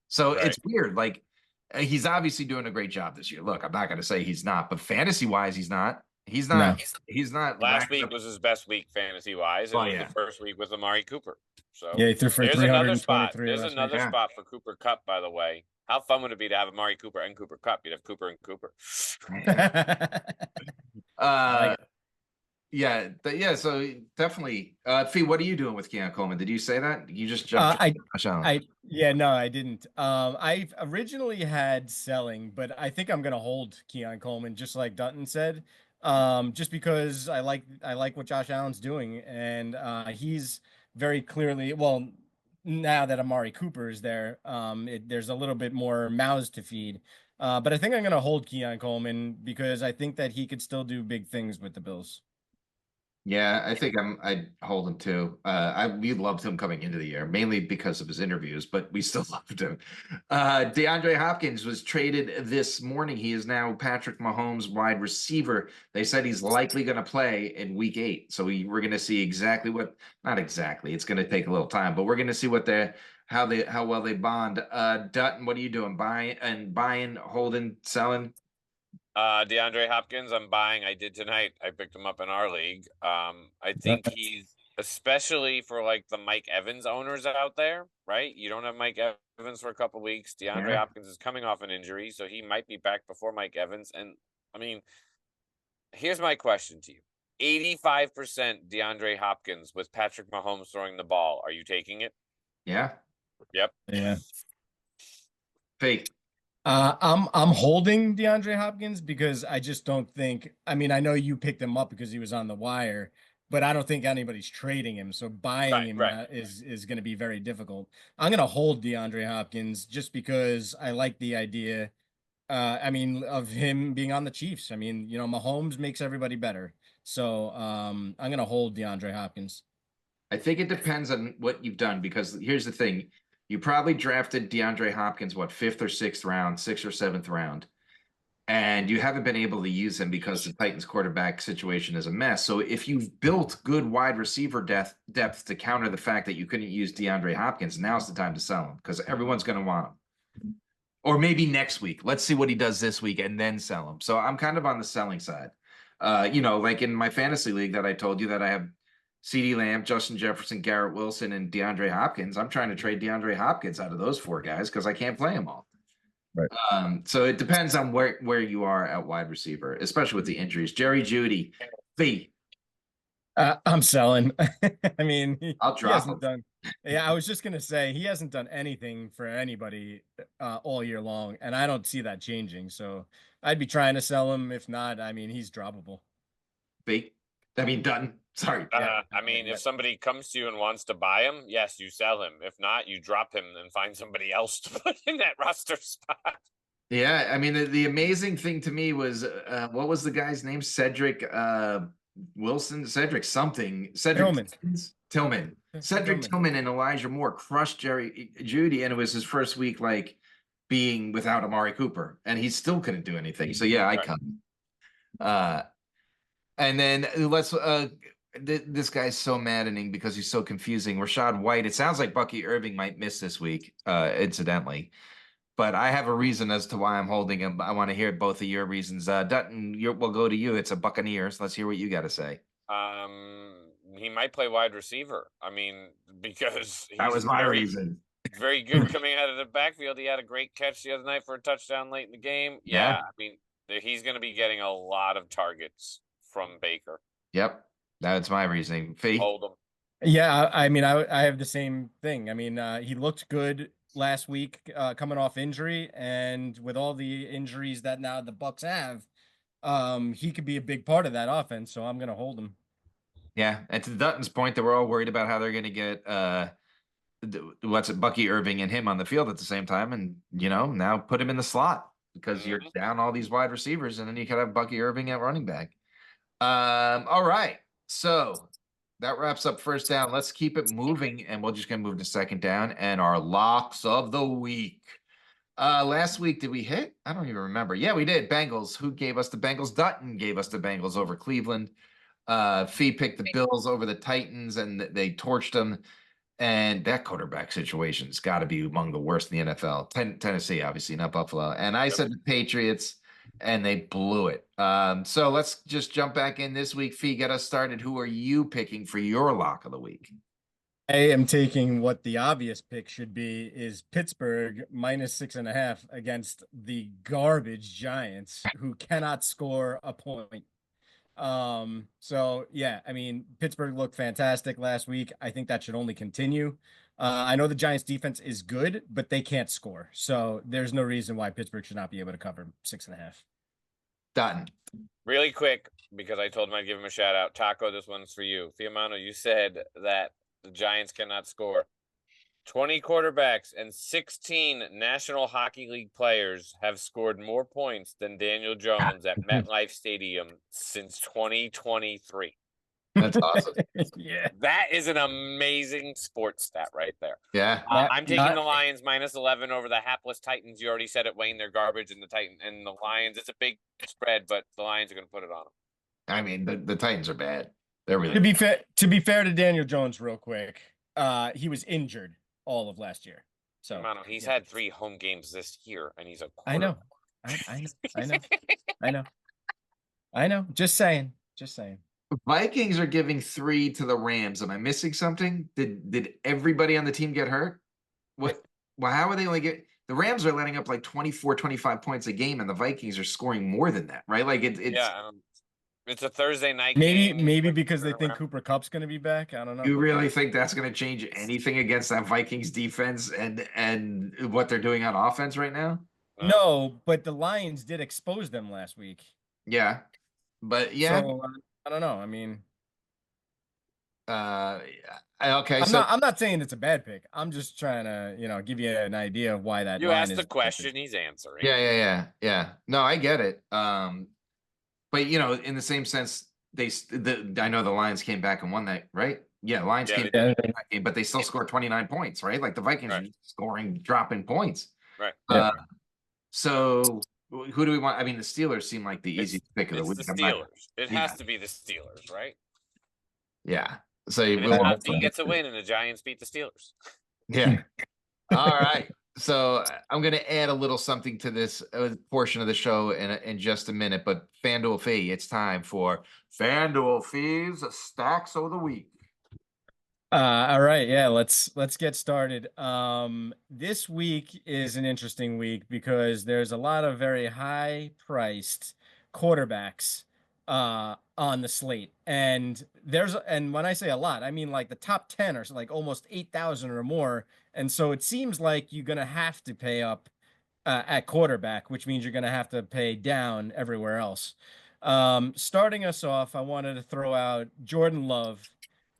So it's weird. Like he's obviously doing a great job this year. Look, I'm not going to say he's not, but fantasy wise, he's not. He's not. No. He's not. Last week was his best week fantasy wise. Oh, And yeah. the first week with Amari Cooper. So Yeah, he threw for there's another spot. 323 There's last another week. spot for Cooper Kupp, by the way. How fun would it be to have Amari Cooper and Cooper Kupp? You'd have Cooper and Cooper. Yeah. So definitely. Fee, what are you doing with Keon Coleman? Did you say that? You just jumped. No, I didn't. I originally had selling, but I think I'm gonna hold Keon Coleman, just like Dutton said. Just because I like what Josh Allen's doing, and he's very clearly, well, now that Amari Cooper is there, there's a little bit more mouths to feed. But I think I'm going to hold Keon Coleman because I think that he could still do big things with the Bills. Yeah, I think I'd hold him too. We loved him coming into the year, mainly because of his interviews, but we still loved him. DeAndre Hopkins was traded this morning. He is now Patrick Mahomes' wide receiver. They said he's likely going to play in week 8. So we're going to see exactly what, not exactly, it's going to take a little time, but we're going to see what how well they bond. Dutton, what are you doing? Buying, holding, selling? DeAndre Hopkins, I'm buying. I did tonight. I picked him up in our league. I think he's especially for like the Mike Evans owners out there, right? You don't have Mike Evans for a couple weeks. DeAndre Yeah. Hopkins is coming off an injury, so he might be back before Mike Evans. And I mean, here's my question to you. 85% DeAndre Hopkins with Patrick Mahomes throwing the ball. Are you taking it? Yeah. Yep. Yeah. Fake. I'm holding DeAndre Hopkins because I just don't think. I mean, I know you picked him up because he was on the wire, but I don't think anybody's trading him. So buying him Right. is going to be very difficult. I'm going to hold DeAndre Hopkins just because I like the idea. I mean, of him being on the Chiefs. I mean, Mahomes makes everybody better. So I'm going to hold DeAndre Hopkins. I think it depends on what you've done because here's the thing. You probably drafted DeAndre Hopkins, what, 5th or 6th round, 6th or 7th round, and you haven't been able to use him because the Titans quarterback situation is a mess. So if you've built good wide receiver depth to counter the fact that you couldn't use DeAndre Hopkins, now's the time to sell him because everyone's going to want him. Or maybe next week. Let's see what he does this week and then sell him. So I'm kind of on the selling side. Like in my fantasy league that I told you that I have CeeDee Lamb, Justin Jefferson, Garrett Wilson, and DeAndre Hopkins. I'm trying to trade DeAndre Hopkins out of those 4 guys because I can't play them all. Right. So it depends on where you are at wide receiver, especially with the injuries. Jerry Jeudy, fee. I'm selling. I mean, I'll he drop hasn't him. done. Yeah, I was just gonna say he hasn't done anything for anybody all year long, and I don't see that changing. So I'd be trying to sell him. If not, I mean, he's droppable. Fee. I mean, done. Sorry. I mean, if somebody comes to you and wants to buy him, yes, you sell him. If not, you drop him and find somebody else to put in that roster spot. Yeah, I mean, the amazing thing to me was what was the guy's name? Cedric Wilson, Cedric something, Cedric Tillman. Cedric Tillman and Elijah Moore crushed Jerry Jeudy, and it was his first week like being without Amari Cooper, and he still couldn't do anything. So yeah, I come. And then this guy's so maddening because he's so confusing. Rashad White. It sounds like Bucky Irving might miss this week, incidentally. But I have a reason as to why I'm holding him. I want to hear both of your reasons. Dutton, we'll go to you. It's a Buccaneers. Let's hear what you got to say. He might play wide receiver. I mean, because that was my reason. Very good coming out of the backfield. He had a great catch the other night for a touchdown late in the game. Yeah. I mean, he's going to be getting a lot of targets from Baker. Yep, that's my reasoning. Fee? Hold him. Yeah, I mean, I have the same thing. I mean, he looked good last week coming off injury, and with all the injuries that now the Bucs have, he could be a big part of that offense. So I'm going to hold him. Yeah, and to Dutton's point, that we're all worried about how they're going to get Bucky Irving and him on the field at the same time, and now put him in the slot because you're down all these wide receivers, and then you could have Bucky Irving at running back. All right, so that wraps up first down. Let's keep it moving, and we're just gonna move to second down and our locks of the week. Last week, did we hit? I don't even remember. Yeah, we did. Bengals. Who gave us the Bengals? Dutton gave us the Bengals over Cleveland. Fee picked the Bills over the Titans, and they torched them. And that quarterback situation's got to be among the worst in the NFL. Tennessee, obviously, not Buffalo. And I said the Patriots, and they blew it. So let's just jump back in this week. Fee, get us started. Who are you picking for your lock of the week? I am taking what the obvious pick should be is Pittsburgh -6.5 against the garbage Giants, who cannot score a point. So yeah, I mean, Pittsburgh looked fantastic last week. I think that should only continue. I know the Giants defense is good, but they can't score. So there's no reason why Pittsburgh should not be able to cover 6.5. Done. Really quick, because I told him I'd give him a shout out. Taco, this one's for you. Fiamano, you said that the Giants cannot score. 20 quarterbacks and 16 National Hockey League players have scored more points than Daniel Jones at MetLife Stadium since 2023. That's awesome. Yeah. That is an amazing sports stat right there. Yeah. I'm taking the Lions -11 over the hapless Titans. You already said it, Wayne. They're garbage, and the Lions. It's a big spread, but the Lions are going to put it on them. I mean, the Titans are bad. They're really To be fair to Daniel Jones, real quick, he was injured all of last year. So He's had 3 home games this year, and he's a I know. I know. Just saying. Vikings are giving 3 to the Rams. Am I missing something? Did everybody on the team get hurt? What? Well, how are they only get? The Rams are letting up like 24, 25 points a game, and the Vikings are scoring more than that, right? Like it's it's a Thursday night maybe game. because they think Cooper Kupp's going to be back. I don't know. You really think that's going to change anything against that Vikings defense and what they're doing on offense right now? No, but the Lions did expose them last week. Yeah, but yeah. So, I don't know. I mean, okay. I'm not saying it's a bad pick. I'm just trying to, give you an idea of why that. You asked the question, he's answering. Yeah. No, I get it. But in the same sense, I know the Lions came back and won that, right? Yeah, Lions came back in that game, but they still scored 29 points, right? Like the Vikings are scoring, dropping points. Right. So who do we want? I mean, the Steelers seem like the easiest pick of the week. It's the Steelers. It has to be the Steelers, right? Yeah. So he gets a win, and the Giants beat the Steelers. Yeah. All right. So I'm going to add a little something to this portion of the show in just a minute. But Fanduel Fee, it's time for Fanduel Fees Stacks of the Week. All right, yeah, let's get started. This week is an interesting week because there's a lot of very high-priced quarterbacks on the slate, and when I say a lot, I mean like the top 10 are like almost 8,000 or more, and so it seems like you're gonna have to pay up at quarterback, which means you're gonna have to pay down everywhere else. Starting us off, I wanted to throw out Jordan Love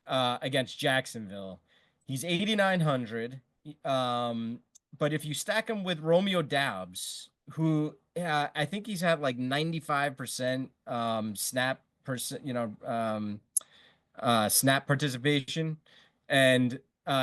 against Jacksonville. He's 8,900. But if you stack him with Romeo Doubs, who I think he's had like 95% snap snap participation, and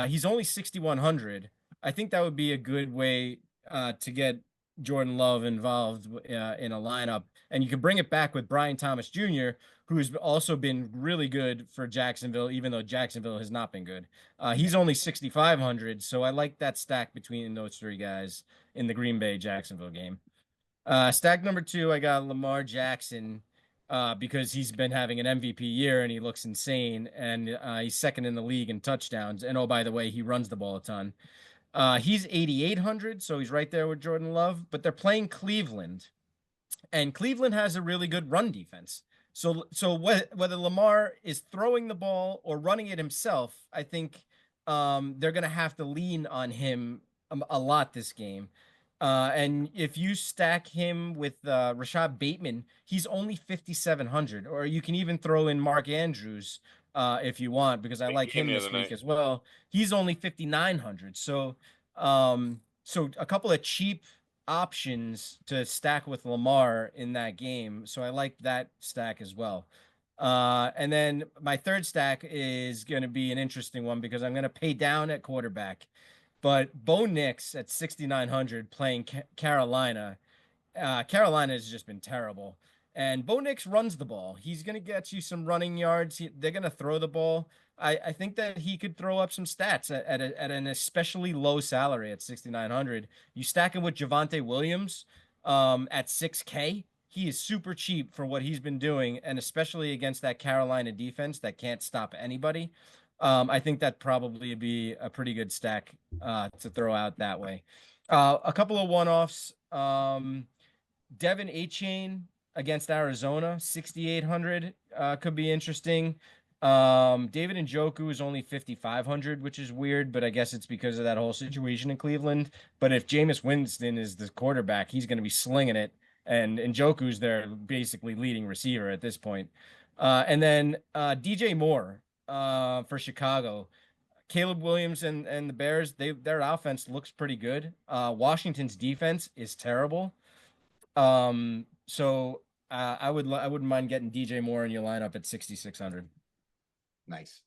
he's only 6,100. I think that would be a good way to get Jordan Love involved in a lineup, and you can bring it back with Brian Thomas Jr., who's also been really good for Jacksonville, even though Jacksonville has not been good. He's only 6,500, so I like that stack between those 3 guys in the Green Bay Jacksonville game. Stack number 2, I got Lamar Jackson because he's been having an MVP year and he looks insane, and he's second in the league in touchdowns. And oh, by the way, he runs the ball a ton. He's 8,800, so he's right there with Jordan Love, but they're playing Cleveland, and Cleveland has a really good run defense. So whether Lamar is throwing the ball or running it himself, I think they're going to have to lean on him a lot this game. And if you stack him with Rashad Bateman, he's only 5,700, or you can even throw in Mark Andrews if you want, because I like him this week as well. He's only 5,900. So a couple of cheap options to stack with Lamar in that game. So I like that stack as well. And then my third stack is going to be an interesting one because I'm going to pay down at quarterback. But Bo Nix at 6,900 playing Carolina. Carolina has just been terrible. And Bo Nix runs the ball. He's going to get you some running yards. They're going to throw the ball. I think that he could throw up some stats at an especially low salary at 6,900. You stack him with Javonte Williams at 6K. He is super cheap for what he's been doing, and especially against that Carolina defense that can't stop anybody. I think that probably be a pretty good stack to throw out that way. A couple of one-offs. Devin Achane against Arizona, 6,800 could be interesting. David Njoku is only 5,500, which is weird, but I guess it's because of that whole situation in Cleveland. But if Jameis Winston is the quarterback, he's going to be slinging it, and Njoku's their basically leading receiver at this point. And then DJ Moore for Chicago. Caleb Williams and the Bears, their offense looks pretty good. Washington's defense is terrible. So I wouldn't mind getting DJ Moore in your lineup at 6,600. Nice.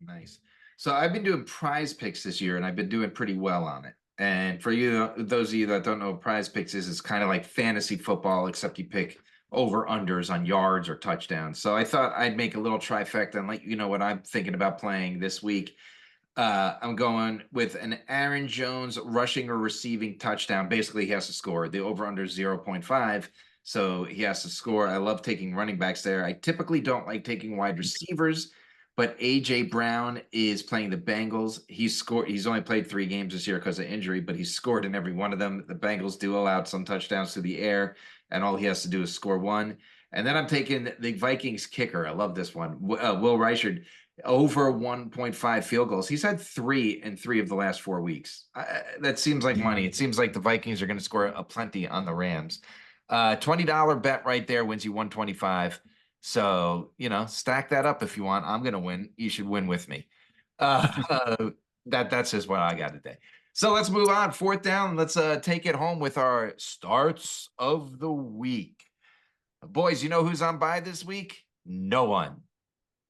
Nice. So I've been doing prize picks this year and I've been doing pretty well on it. And for you, those of you that don't know what prize picks is, it's kind of like fantasy football, except you pick over unders on yards or touchdowns. So I thought I'd make a little trifecta and let you know what I'm thinking about playing this week. I'm going with an Aaron Jones rushing or receiving touchdown. Basically, he has to score. The over under 0.5. So he has to score. I love taking running backs there. I typically don't like taking wide receivers, but AJ Brown is playing the Bengals. He's only played 3 games this year because of injury, but he's scored in every one of them. The Bengals do allow some touchdowns to the air, and all he has to do is score one. And then I'm taking the Vikings kicker. I love this one. Will Reichard over 1.5 field goals. He's had 3 in 3 of the last 4 weeks. That seems like money. It seems like the Vikings are going to score a plenty on the Rams. $20 bet right there wins you 125. So, stack that up if you want. I'm going to win. You should win with me. That's just what I got today. So let's move on. 4th down. Let's take it home with our starts of the week. Boys, you know who's on bye this week? No one.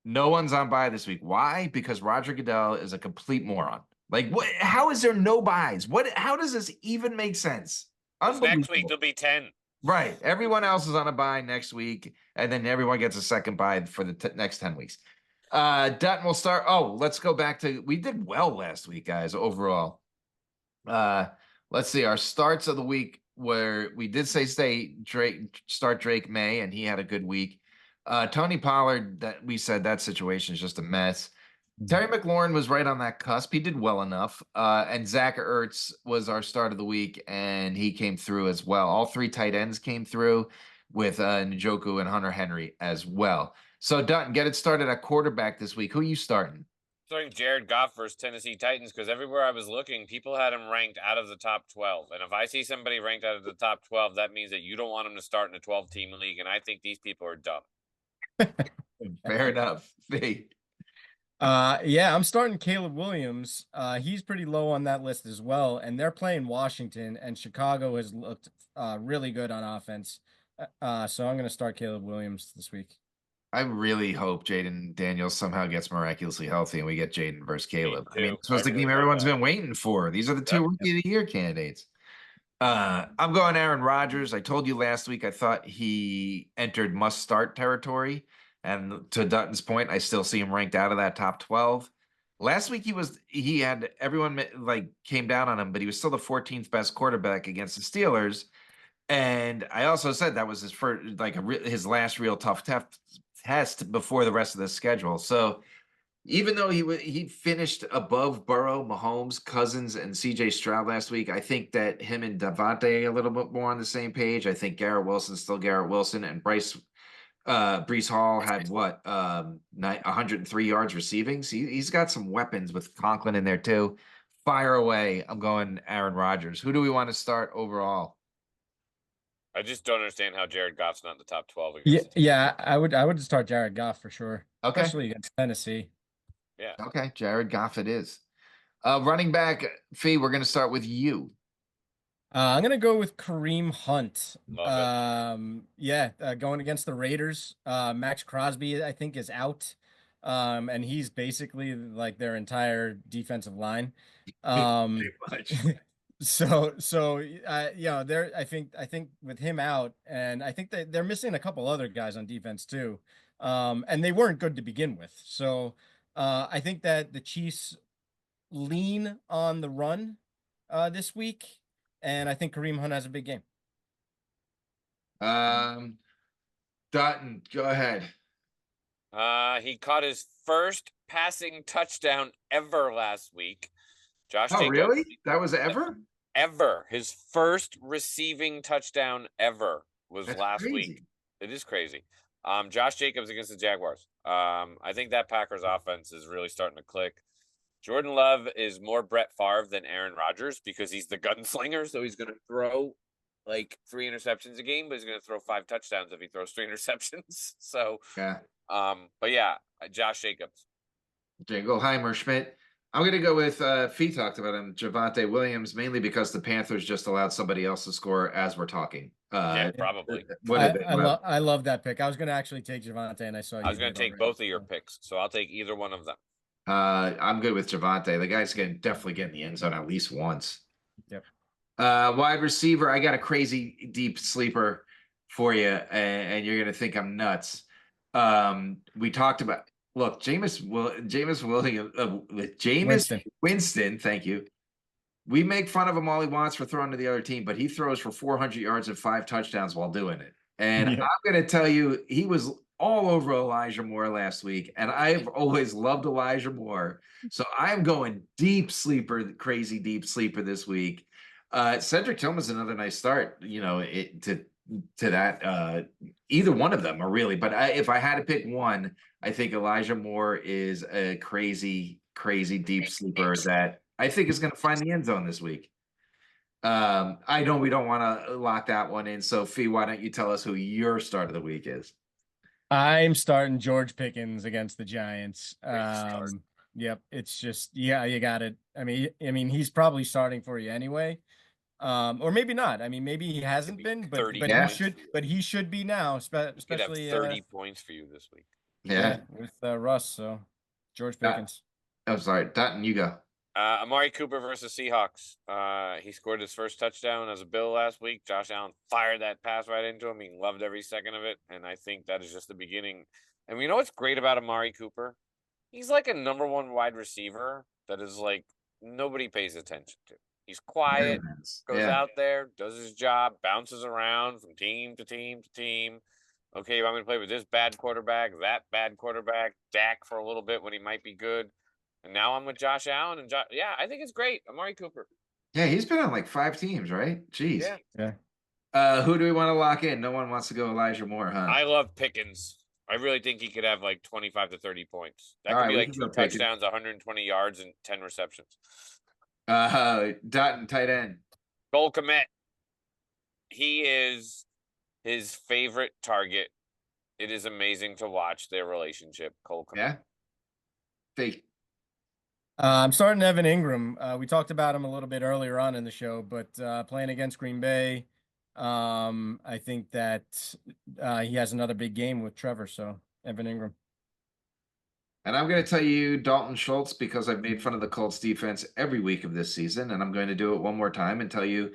No one's on bye this week. Why? Because Roger Goodell is a complete moron. Like, what? How is there no buys? How does this even make sense? Next week there'll be 10. Right. Everyone else is on a bye next week, and then everyone gets a second bye for the next 10 weeks. Dutton will start. Oh, let's go back to, we did well last week, guys, overall. Let's see, our starts of the week where we did start Drake May, and he had a good week. Tony Pollard, that we said that situation is just a mess. Terry McLaurin was right on that cusp. He did well enough. And Zach Ertz was our start of the week, and he came through as well. All 3 tight ends came through with Njoku and Hunter Henry as well. So, Dutton, get it started at quarterback this week. Who are you starting? Starting Jared Goff versus Tennessee Titans, because everywhere I was looking, people had him ranked out of the top 12. And if I see somebody ranked out of the top 12, that means that you don't want him to start in a 12-team league. And I think these people are dumb. Fair enough. Yeah, I'm starting Caleb Williams. He's pretty low on that list as well, and they're playing Washington, and Chicago has looked really good on offense. So I'm going to start Caleb Williams this week. I really hope Jaden Daniels somehow gets miraculously healthy and we get Jaden versus Caleb. I mean, it's supposed to be the game everyone's been waiting for. These are the 2 Rookie of the Year candidates. I'm going Aaron Rodgers. I told you last week I thought he entered must-start territory. And to Dutton's point, I still see him ranked out of that top 12. Last week he had everyone came down on him, but he was still the 14th best quarterback against the Steelers. And I also said that was his first, his last real tough test before the rest of the schedule. So even though he finished above Burrow, Mahomes, Cousins, and CJ Stroud last week, I think that him and Davante a little bit more on the same page. I think Garrett Wilson's still Garrett Wilson, and Brees Hall had 103 yards receiving. So he's got some weapons with Conklin in there too. Fire away. I'm going Aaron Rodgers. Who do we want to start overall? I just don't understand how Jared Goff's not in the top 12 against I would start Jared Goff for sure. Okay. Especially against Tennessee. Yeah. Okay, Jared Goff it is. Running back, Fee, we're going to start with you. I'm going to go with Kareem Hunt. Love it. Going against the Raiders. Max Crosby, I think, is out. And he's basically like their entire defensive line. Pretty much. I think with him out, and I think that they're missing a couple other guys on defense too. And they weren't good to begin with. So I think that the Chiefs lean on the run this week, and I think Kareem Hunt has a big game. Dutton, go ahead. He caught his first passing touchdown ever last week. Josh Jacobs, really? That was ever? Ever. His first receiving touchdown ever was last week. It is crazy. Josh Jacobs against the Jaguars. I think that Packers offense is really starting to click. Jordan Love is more Brett Favre than Aaron Rodgers because he's the gunslinger, so he's going to throw like 3 interceptions a game, but he's going to throw 5 touchdowns if he throws 3 interceptions. So, yeah. But yeah, Josh Jacobs. Jingleheimer Schmidt. I'm going to go with Fee talked about him, Javonte Williams, mainly because the Panthers just allowed somebody else to score as we're talking. Yeah, probably. What did they allow? I love that pick. I was going to actually take Javonte, and I saw you. I was going to take already, both of your picks, so I'll take either one of them. I'm good with Javonte. The guy's going to definitely get in the end zone at least once. Yep. Wide receiver, I got a crazy deep sleeper for you, and you're going to think I'm nuts. We talked about. Look, Jameis Winston, thank you. We make fun of him all he wants for throwing to the other team, but he throws for 400 yards and 5 touchdowns while doing it. And I'm going to tell you, he was all over Elijah Moore last week, and I've always loved Elijah Moore. So I'm going deep sleeper, crazy deep sleeper this week. Cedric Tillman's another nice start, to that. Either one of them are really, but if I had to pick one, I think Elijah Moore is a crazy deep sleeper that I think is going to find the end zone this week. I know we don't want to lock that one in. So Fee, why don't you tell us who your start of the week is? I'm starting George Pickens against the Giants. Yep. It's just, you got it. I mean, he's probably starting for you anyway. Or maybe not. I mean, maybe he hasn't been, but he should be now, especially 30 points for you this week. Yeah, with Russ. So George Pickens. I'm sorry, Dutton, you go. Amari Cooper versus Seahawks. He scored his first touchdown as a Bill last week. Josh Allen fired that pass right into him. He loved every second of it, and I think that is just the beginning. And you know what's great about Amari Cooper? He's like a number 1 wide receiver that is like nobody pays attention to. He's quiet, goes out there, does his job, bounces around from team to team to team. Okay, you want me to play with this bad quarterback, that bad quarterback, Dak for a little bit when he might be good. And now I'm with Josh Allen. And I think it's great. Amari Cooper. Yeah, he's been on like 5 teams, right? Jeez. Yeah. Who do we want to lock in? No one wants to go Elijah Moore, huh? I love Pickens. I really think he could have like 25 to 30 points. That could be like 2 touchdowns, 120 yards, and 10 receptions. Dotton, tight end. Cole Kmet. He is his favorite target. It is amazing to watch their relationship, Cole Kmet. Yeah. Fake. I'm starting Evan Ingram. We talked about him a little bit earlier on in the show, but playing against Green Bay, I think that he has another big game with Trevor. So Evan Ingram. And I'm going to tell you Dalton Schultz because I've made fun of the Colts defense every week of this season, and I'm going to do it one more time and tell you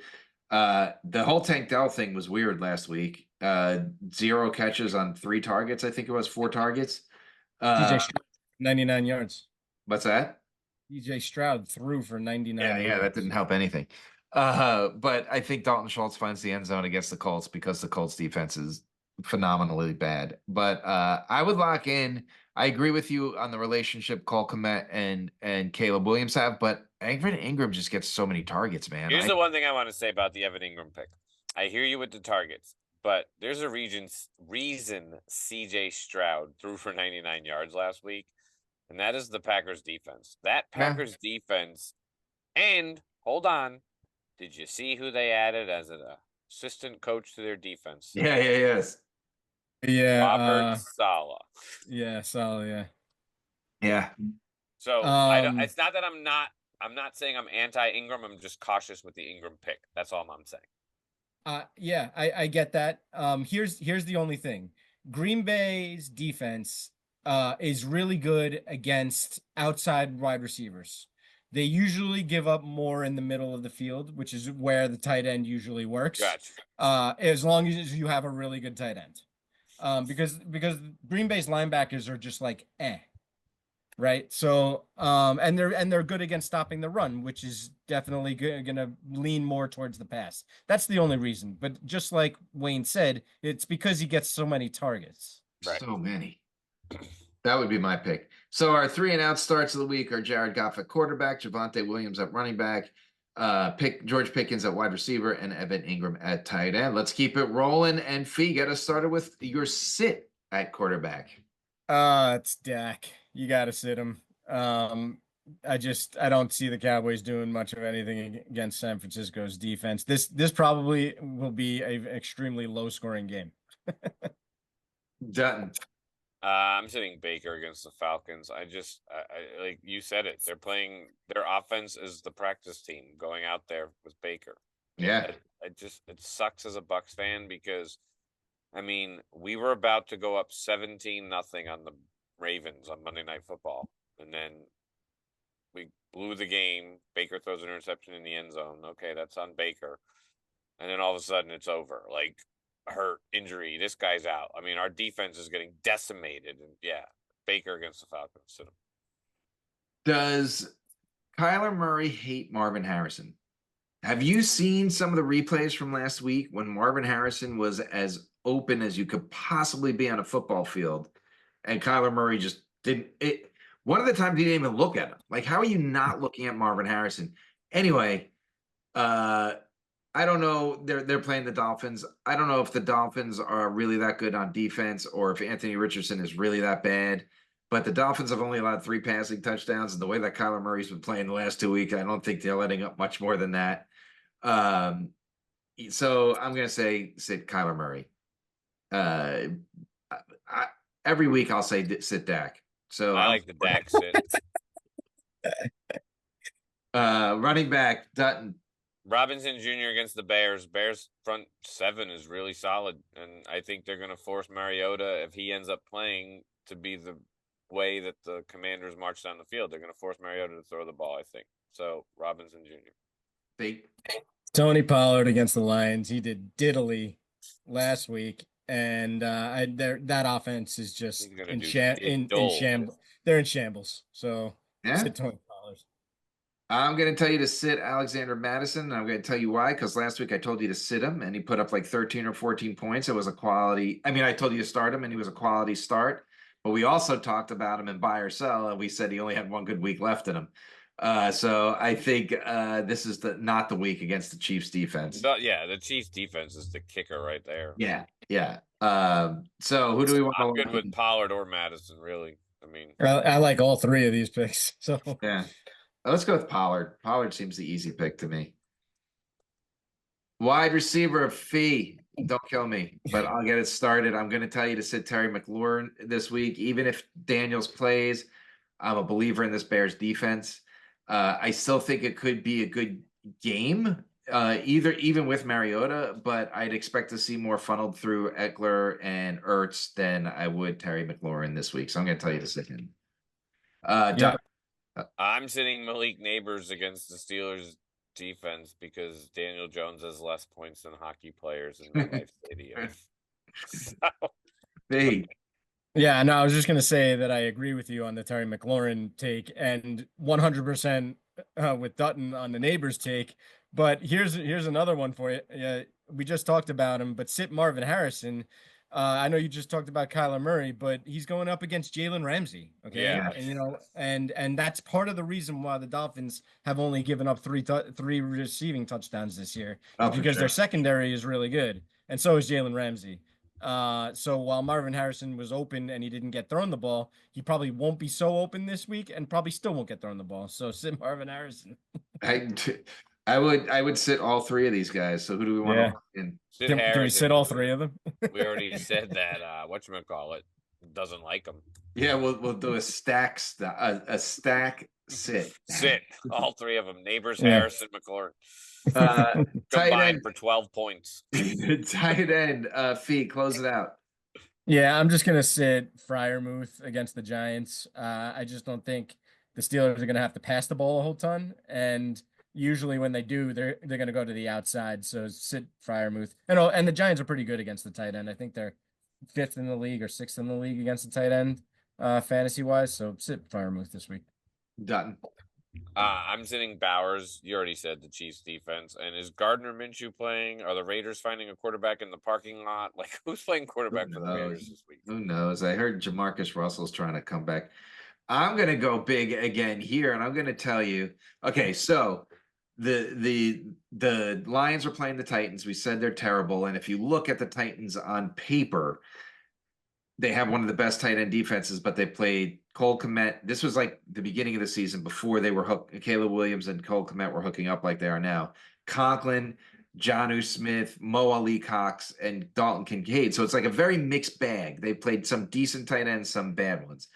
the whole Tank Dell thing was weird last week. 0 catches on 3 targets. I think it was 4 targets. DJ Stroud, 99 yards. What's that? DJ Stroud threw for 99 yards. Yeah, that didn't help anything. But I think Dalton Schultz finds the end zone against the Colts because the Colts defense is phenomenally bad. But I would lock in. I agree with you on the relationship Cole Kmet and Caleb Williams have, but Evan Ingram just gets so many targets, man. Here's the one thing I want to say about the Evan Ingram pick. I hear you with the targets, but there's a reason CJ Stroud threw for 99 yards last week, and that is the Packers defense. That Packers defense, and hold on, did you see who they added as an assistant coach to their defense? Yes. Yeah, Robert Saleh. Yeah, Saleh. Yeah. So it's not that I'm not saying I'm anti Ingram. I'm just cautious with the Ingram pick. That's all I'm saying. Yeah, I get that. Here's the only thing. Green Bay's defense is really good against outside wide receivers. They usually give up more in the middle of the field, which is where the tight end usually works. Gotcha. As long as you have a really good tight end. Because Green Bay's linebackers are just like right? So and they're good against stopping the run, which is definitely gonna lean more towards the pass. That's the only reason. But just like Wayne said, it's because he gets so many targets. Right. So many. That would be my pick. So our 3 and out starts of the week are Jared Goff at quarterback, Javonte Williams at running back, George Pickens at wide receiver, and Evan Ingram at tight end. Let's keep it rolling. And Fee, get us started with your sit at quarterback. It's Dak. You got to sit him. I don't see the Cowboys doing much of anything against San Francisco's defense. This probably will be an extremely low scoring game. Done. I'm sitting Baker against the Falcons. I like you said it. They're playing their offense is the practice team going out there with Baker. Yeah. It sucks as a Bucks fan because I mean, we were about to go up 17-0 on the Ravens on Monday Night Football, and then we blew the game. Baker throws an interception in the end zone. Okay, that's on Baker. And then all of a sudden it's over. Like hurt, injury, this guy's out. I mean, our defense is getting decimated. And yeah, Baker against the Falcons. So, Does Kyler Murray hate Marvin Harrison? Have you seen some of the replays from last week when Marvin Harrison was as open as you could possibly be on a football field, and Kyler Murray just didn't? One of the times he didn't even look at him. Like, how are you not looking at Marvin Harrison? Anyway, I don't know. They're playing the Dolphins. I don't know if the Dolphins are really that good on defense or if Anthony Richardson is really that bad. But the Dolphins have only allowed 3 passing touchdowns, and the way that Kyler Murray's been playing the last 2 weeks, I don't think they're letting up much more than that. So I'm gonna say sit Kyler Murray. Every week I'll say sit Dak. So I like the Dak sit. Running back Dutton. Robinson Jr. against the Bears. Bears front 7 is really solid, and I think they're going to force Mariota, if he ends up playing, to be the way that the Commanders march down the field. They're going to force Mariota to throw the ball, I think. So Robinson Jr. Tony Pollard against the Lions. He did diddly last week, and that offense is just in shambles. They're in shambles. So sit Tony Pollard. I'm going to tell you to sit Alexander Madison, and I'm going to tell you why, because last week I told you to sit him, and he put up like 13 or 14 points. It was a quality – I mean, I told you to start him, and he was a quality start. But we also talked about him in buy or sell, and we said he only had 1 good week left in him. So I think this is not the week against the Chiefs defense. But yeah, the Chiefs defense is the kicker right there. Yeah. So who do we want to I'm good with Pollard or Madison, really. I mean, I like all 3 of these picks. So yeah. Let's go with Pollard. Pollard seems the easy pick to me. Wide receiver Fee. Don't kill me, but I'll get it started. I'm going to tell you to sit Terry McLaurin this week. Even if Daniels plays, I'm a believer in this Bears defense. I still think it could be a good game, even with Mariota, but I'd expect to see more funneled through Eckler and Ertz than I would Terry McLaurin this week. So I'm going to tell you to sit him. I'm sitting Malik Neighbors against the Steelers defense because Daniel Jones has less points than hockey players in MetLife Stadium. Yeah, no, I was just going to say that I agree with you on the Terry McLaurin take and 100% with Dutton on the Neighbors take. But here's another one for you. We just talked about him, but sit Marvin Harrison. I know you just talked about Kyler Murray, but he's going up against Jalen Ramsey. Okay. Yeah. And and that's part of the reason why the Dolphins have only given up three receiving touchdowns this year, because their secondary is really good. And so is Jalen Ramsey. So while Marvin Harrison was open and he didn't get thrown the ball, he probably won't be so open this week and probably still won't get thrown the ball. So sit Marvin Harrison. I would sit all 3 of these guys. So who do we want to lock in? Can we sit all 3 of them? We already said that whatchamacallit doesn't like them. Yeah, we'll do a stack sit. Sit all 3 of them. Neighbors, Harrison, McLaurin. Combined for 12 points. Tight end, Fee, close it out. Yeah, I'm just gonna sit Freiermuth against the Giants. I just don't think the Steelers are gonna have to pass the ball a whole ton, and usually when they do, they're gonna go to the outside. So sit Freiermuth, and the Giants are pretty good against the tight end. I think they're 5th in the league or 6th in the league against the tight end, fantasy wise. So sit Freiermuth this week. Done. I'm sitting Bowers. You already said the Chiefs defense. And is Gardner Minshew playing? Are the Raiders finding a quarterback in the parking lot? Like, who's playing quarterback for the Raiders this week? Who knows? I heard Jamarcus Russell's trying to come back. I'm going to go big again here, and I'm going to tell you. Okay, so the Lions are playing the Titans. We said they're terrible, and if you look at the Titans on paper, they have one of the best tight end defenses, but they played Cole Kmet. This was like the beginning of the season before they were Caleb Williams and Cole Kmet were hooking up like they are now. Conklin Jonnu Smith, Mo Ali Cox, and Dalton Kincaid. So it's like a very mixed bag. They played some decent tight ends, some bad ones.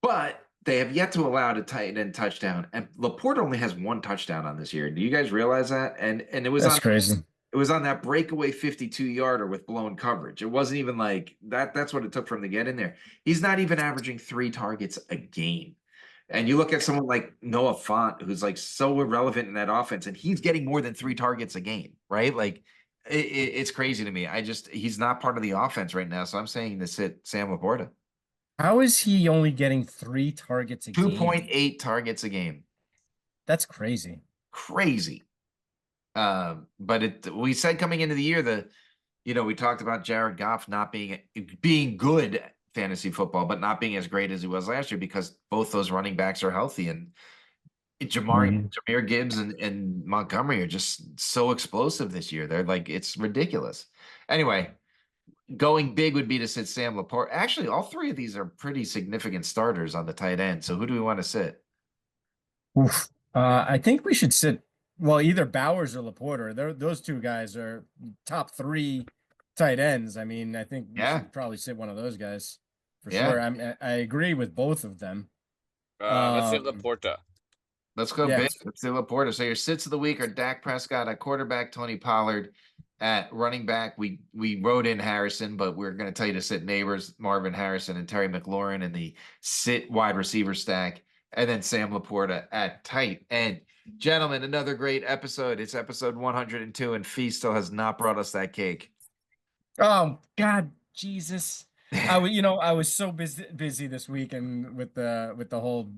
But they have yet to allow a tight end touchdown. And Laporte only has one touchdown on this year. Do you guys realize that? And it was That's crazy. it was on that breakaway 52-yarder with blown coverage. It wasn't even like that. That's what it took for him to get in there. He's not even averaging 3 targets a game. And you look at someone like Noah Fant, who's like so irrelevant in that offense, and he's getting more than 3 targets a game, right? Like it's crazy to me. He's not part of the offense right now. So I'm saying to sit Sam Laporta. How is he only getting 3 targets a game? 2.8 targets a game. That's crazy. Crazy. But we said coming into the year we talked about Jared Goff not being good fantasy football, but not being as great as he was last year because both those running backs are healthy, and Jahmyr Gibbs and Montgomery are just so explosive this year. They're like, it's ridiculous. Anyway, going big would be to sit Sam Laporte. Actually, all 3 of these are pretty significant starters on the tight end. So who do we want to sit? Oof. I think we should sit, well, either Bowers or Laporte. Those 2 guys are top 3 tight ends. I mean, I think we should probably sit one of those guys for sure. I agree with both of them. Let's say Laporta. Let's go big. Let's do Laporta. So your sits of the week are Dak Prescott at quarterback, Tony Pollard at running back. We wrote in Harrison, but we're going to tell you to sit Neighbors, Marvin Harrison, and Terry McLaurin in the sit wide receiver stack, and then Sam Laporta at tight end. Gentlemen, another great episode. It's episode 102, and Fee still has not brought us that cake. Oh God, Jesus! I was so busy this week, and with the whole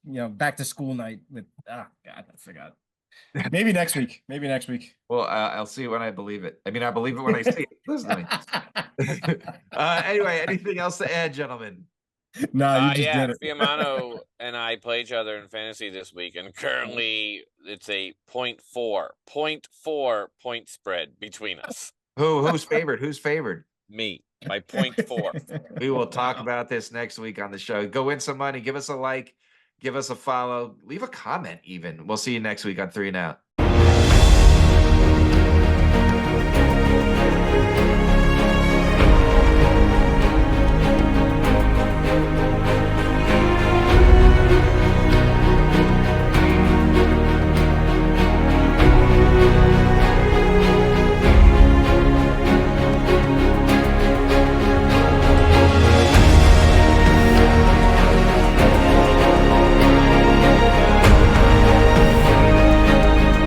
back to school night with God, I forgot. Maybe next week. Well, I'll see it when I believe it. I mean, I believe it when I see it. Listen to me. Anyway, anything else to add, gentlemen? No, you just did it. Fiamano and I play each other in fantasy this week, and currently it's a 0.4 point spread between us. Who's favored? Who's favored? Me, by 0.4. We will talk about this next week on the show. Go win some money. Give us a like. Give us a follow. Leave a comment even. We'll see you next week on 3 and Out.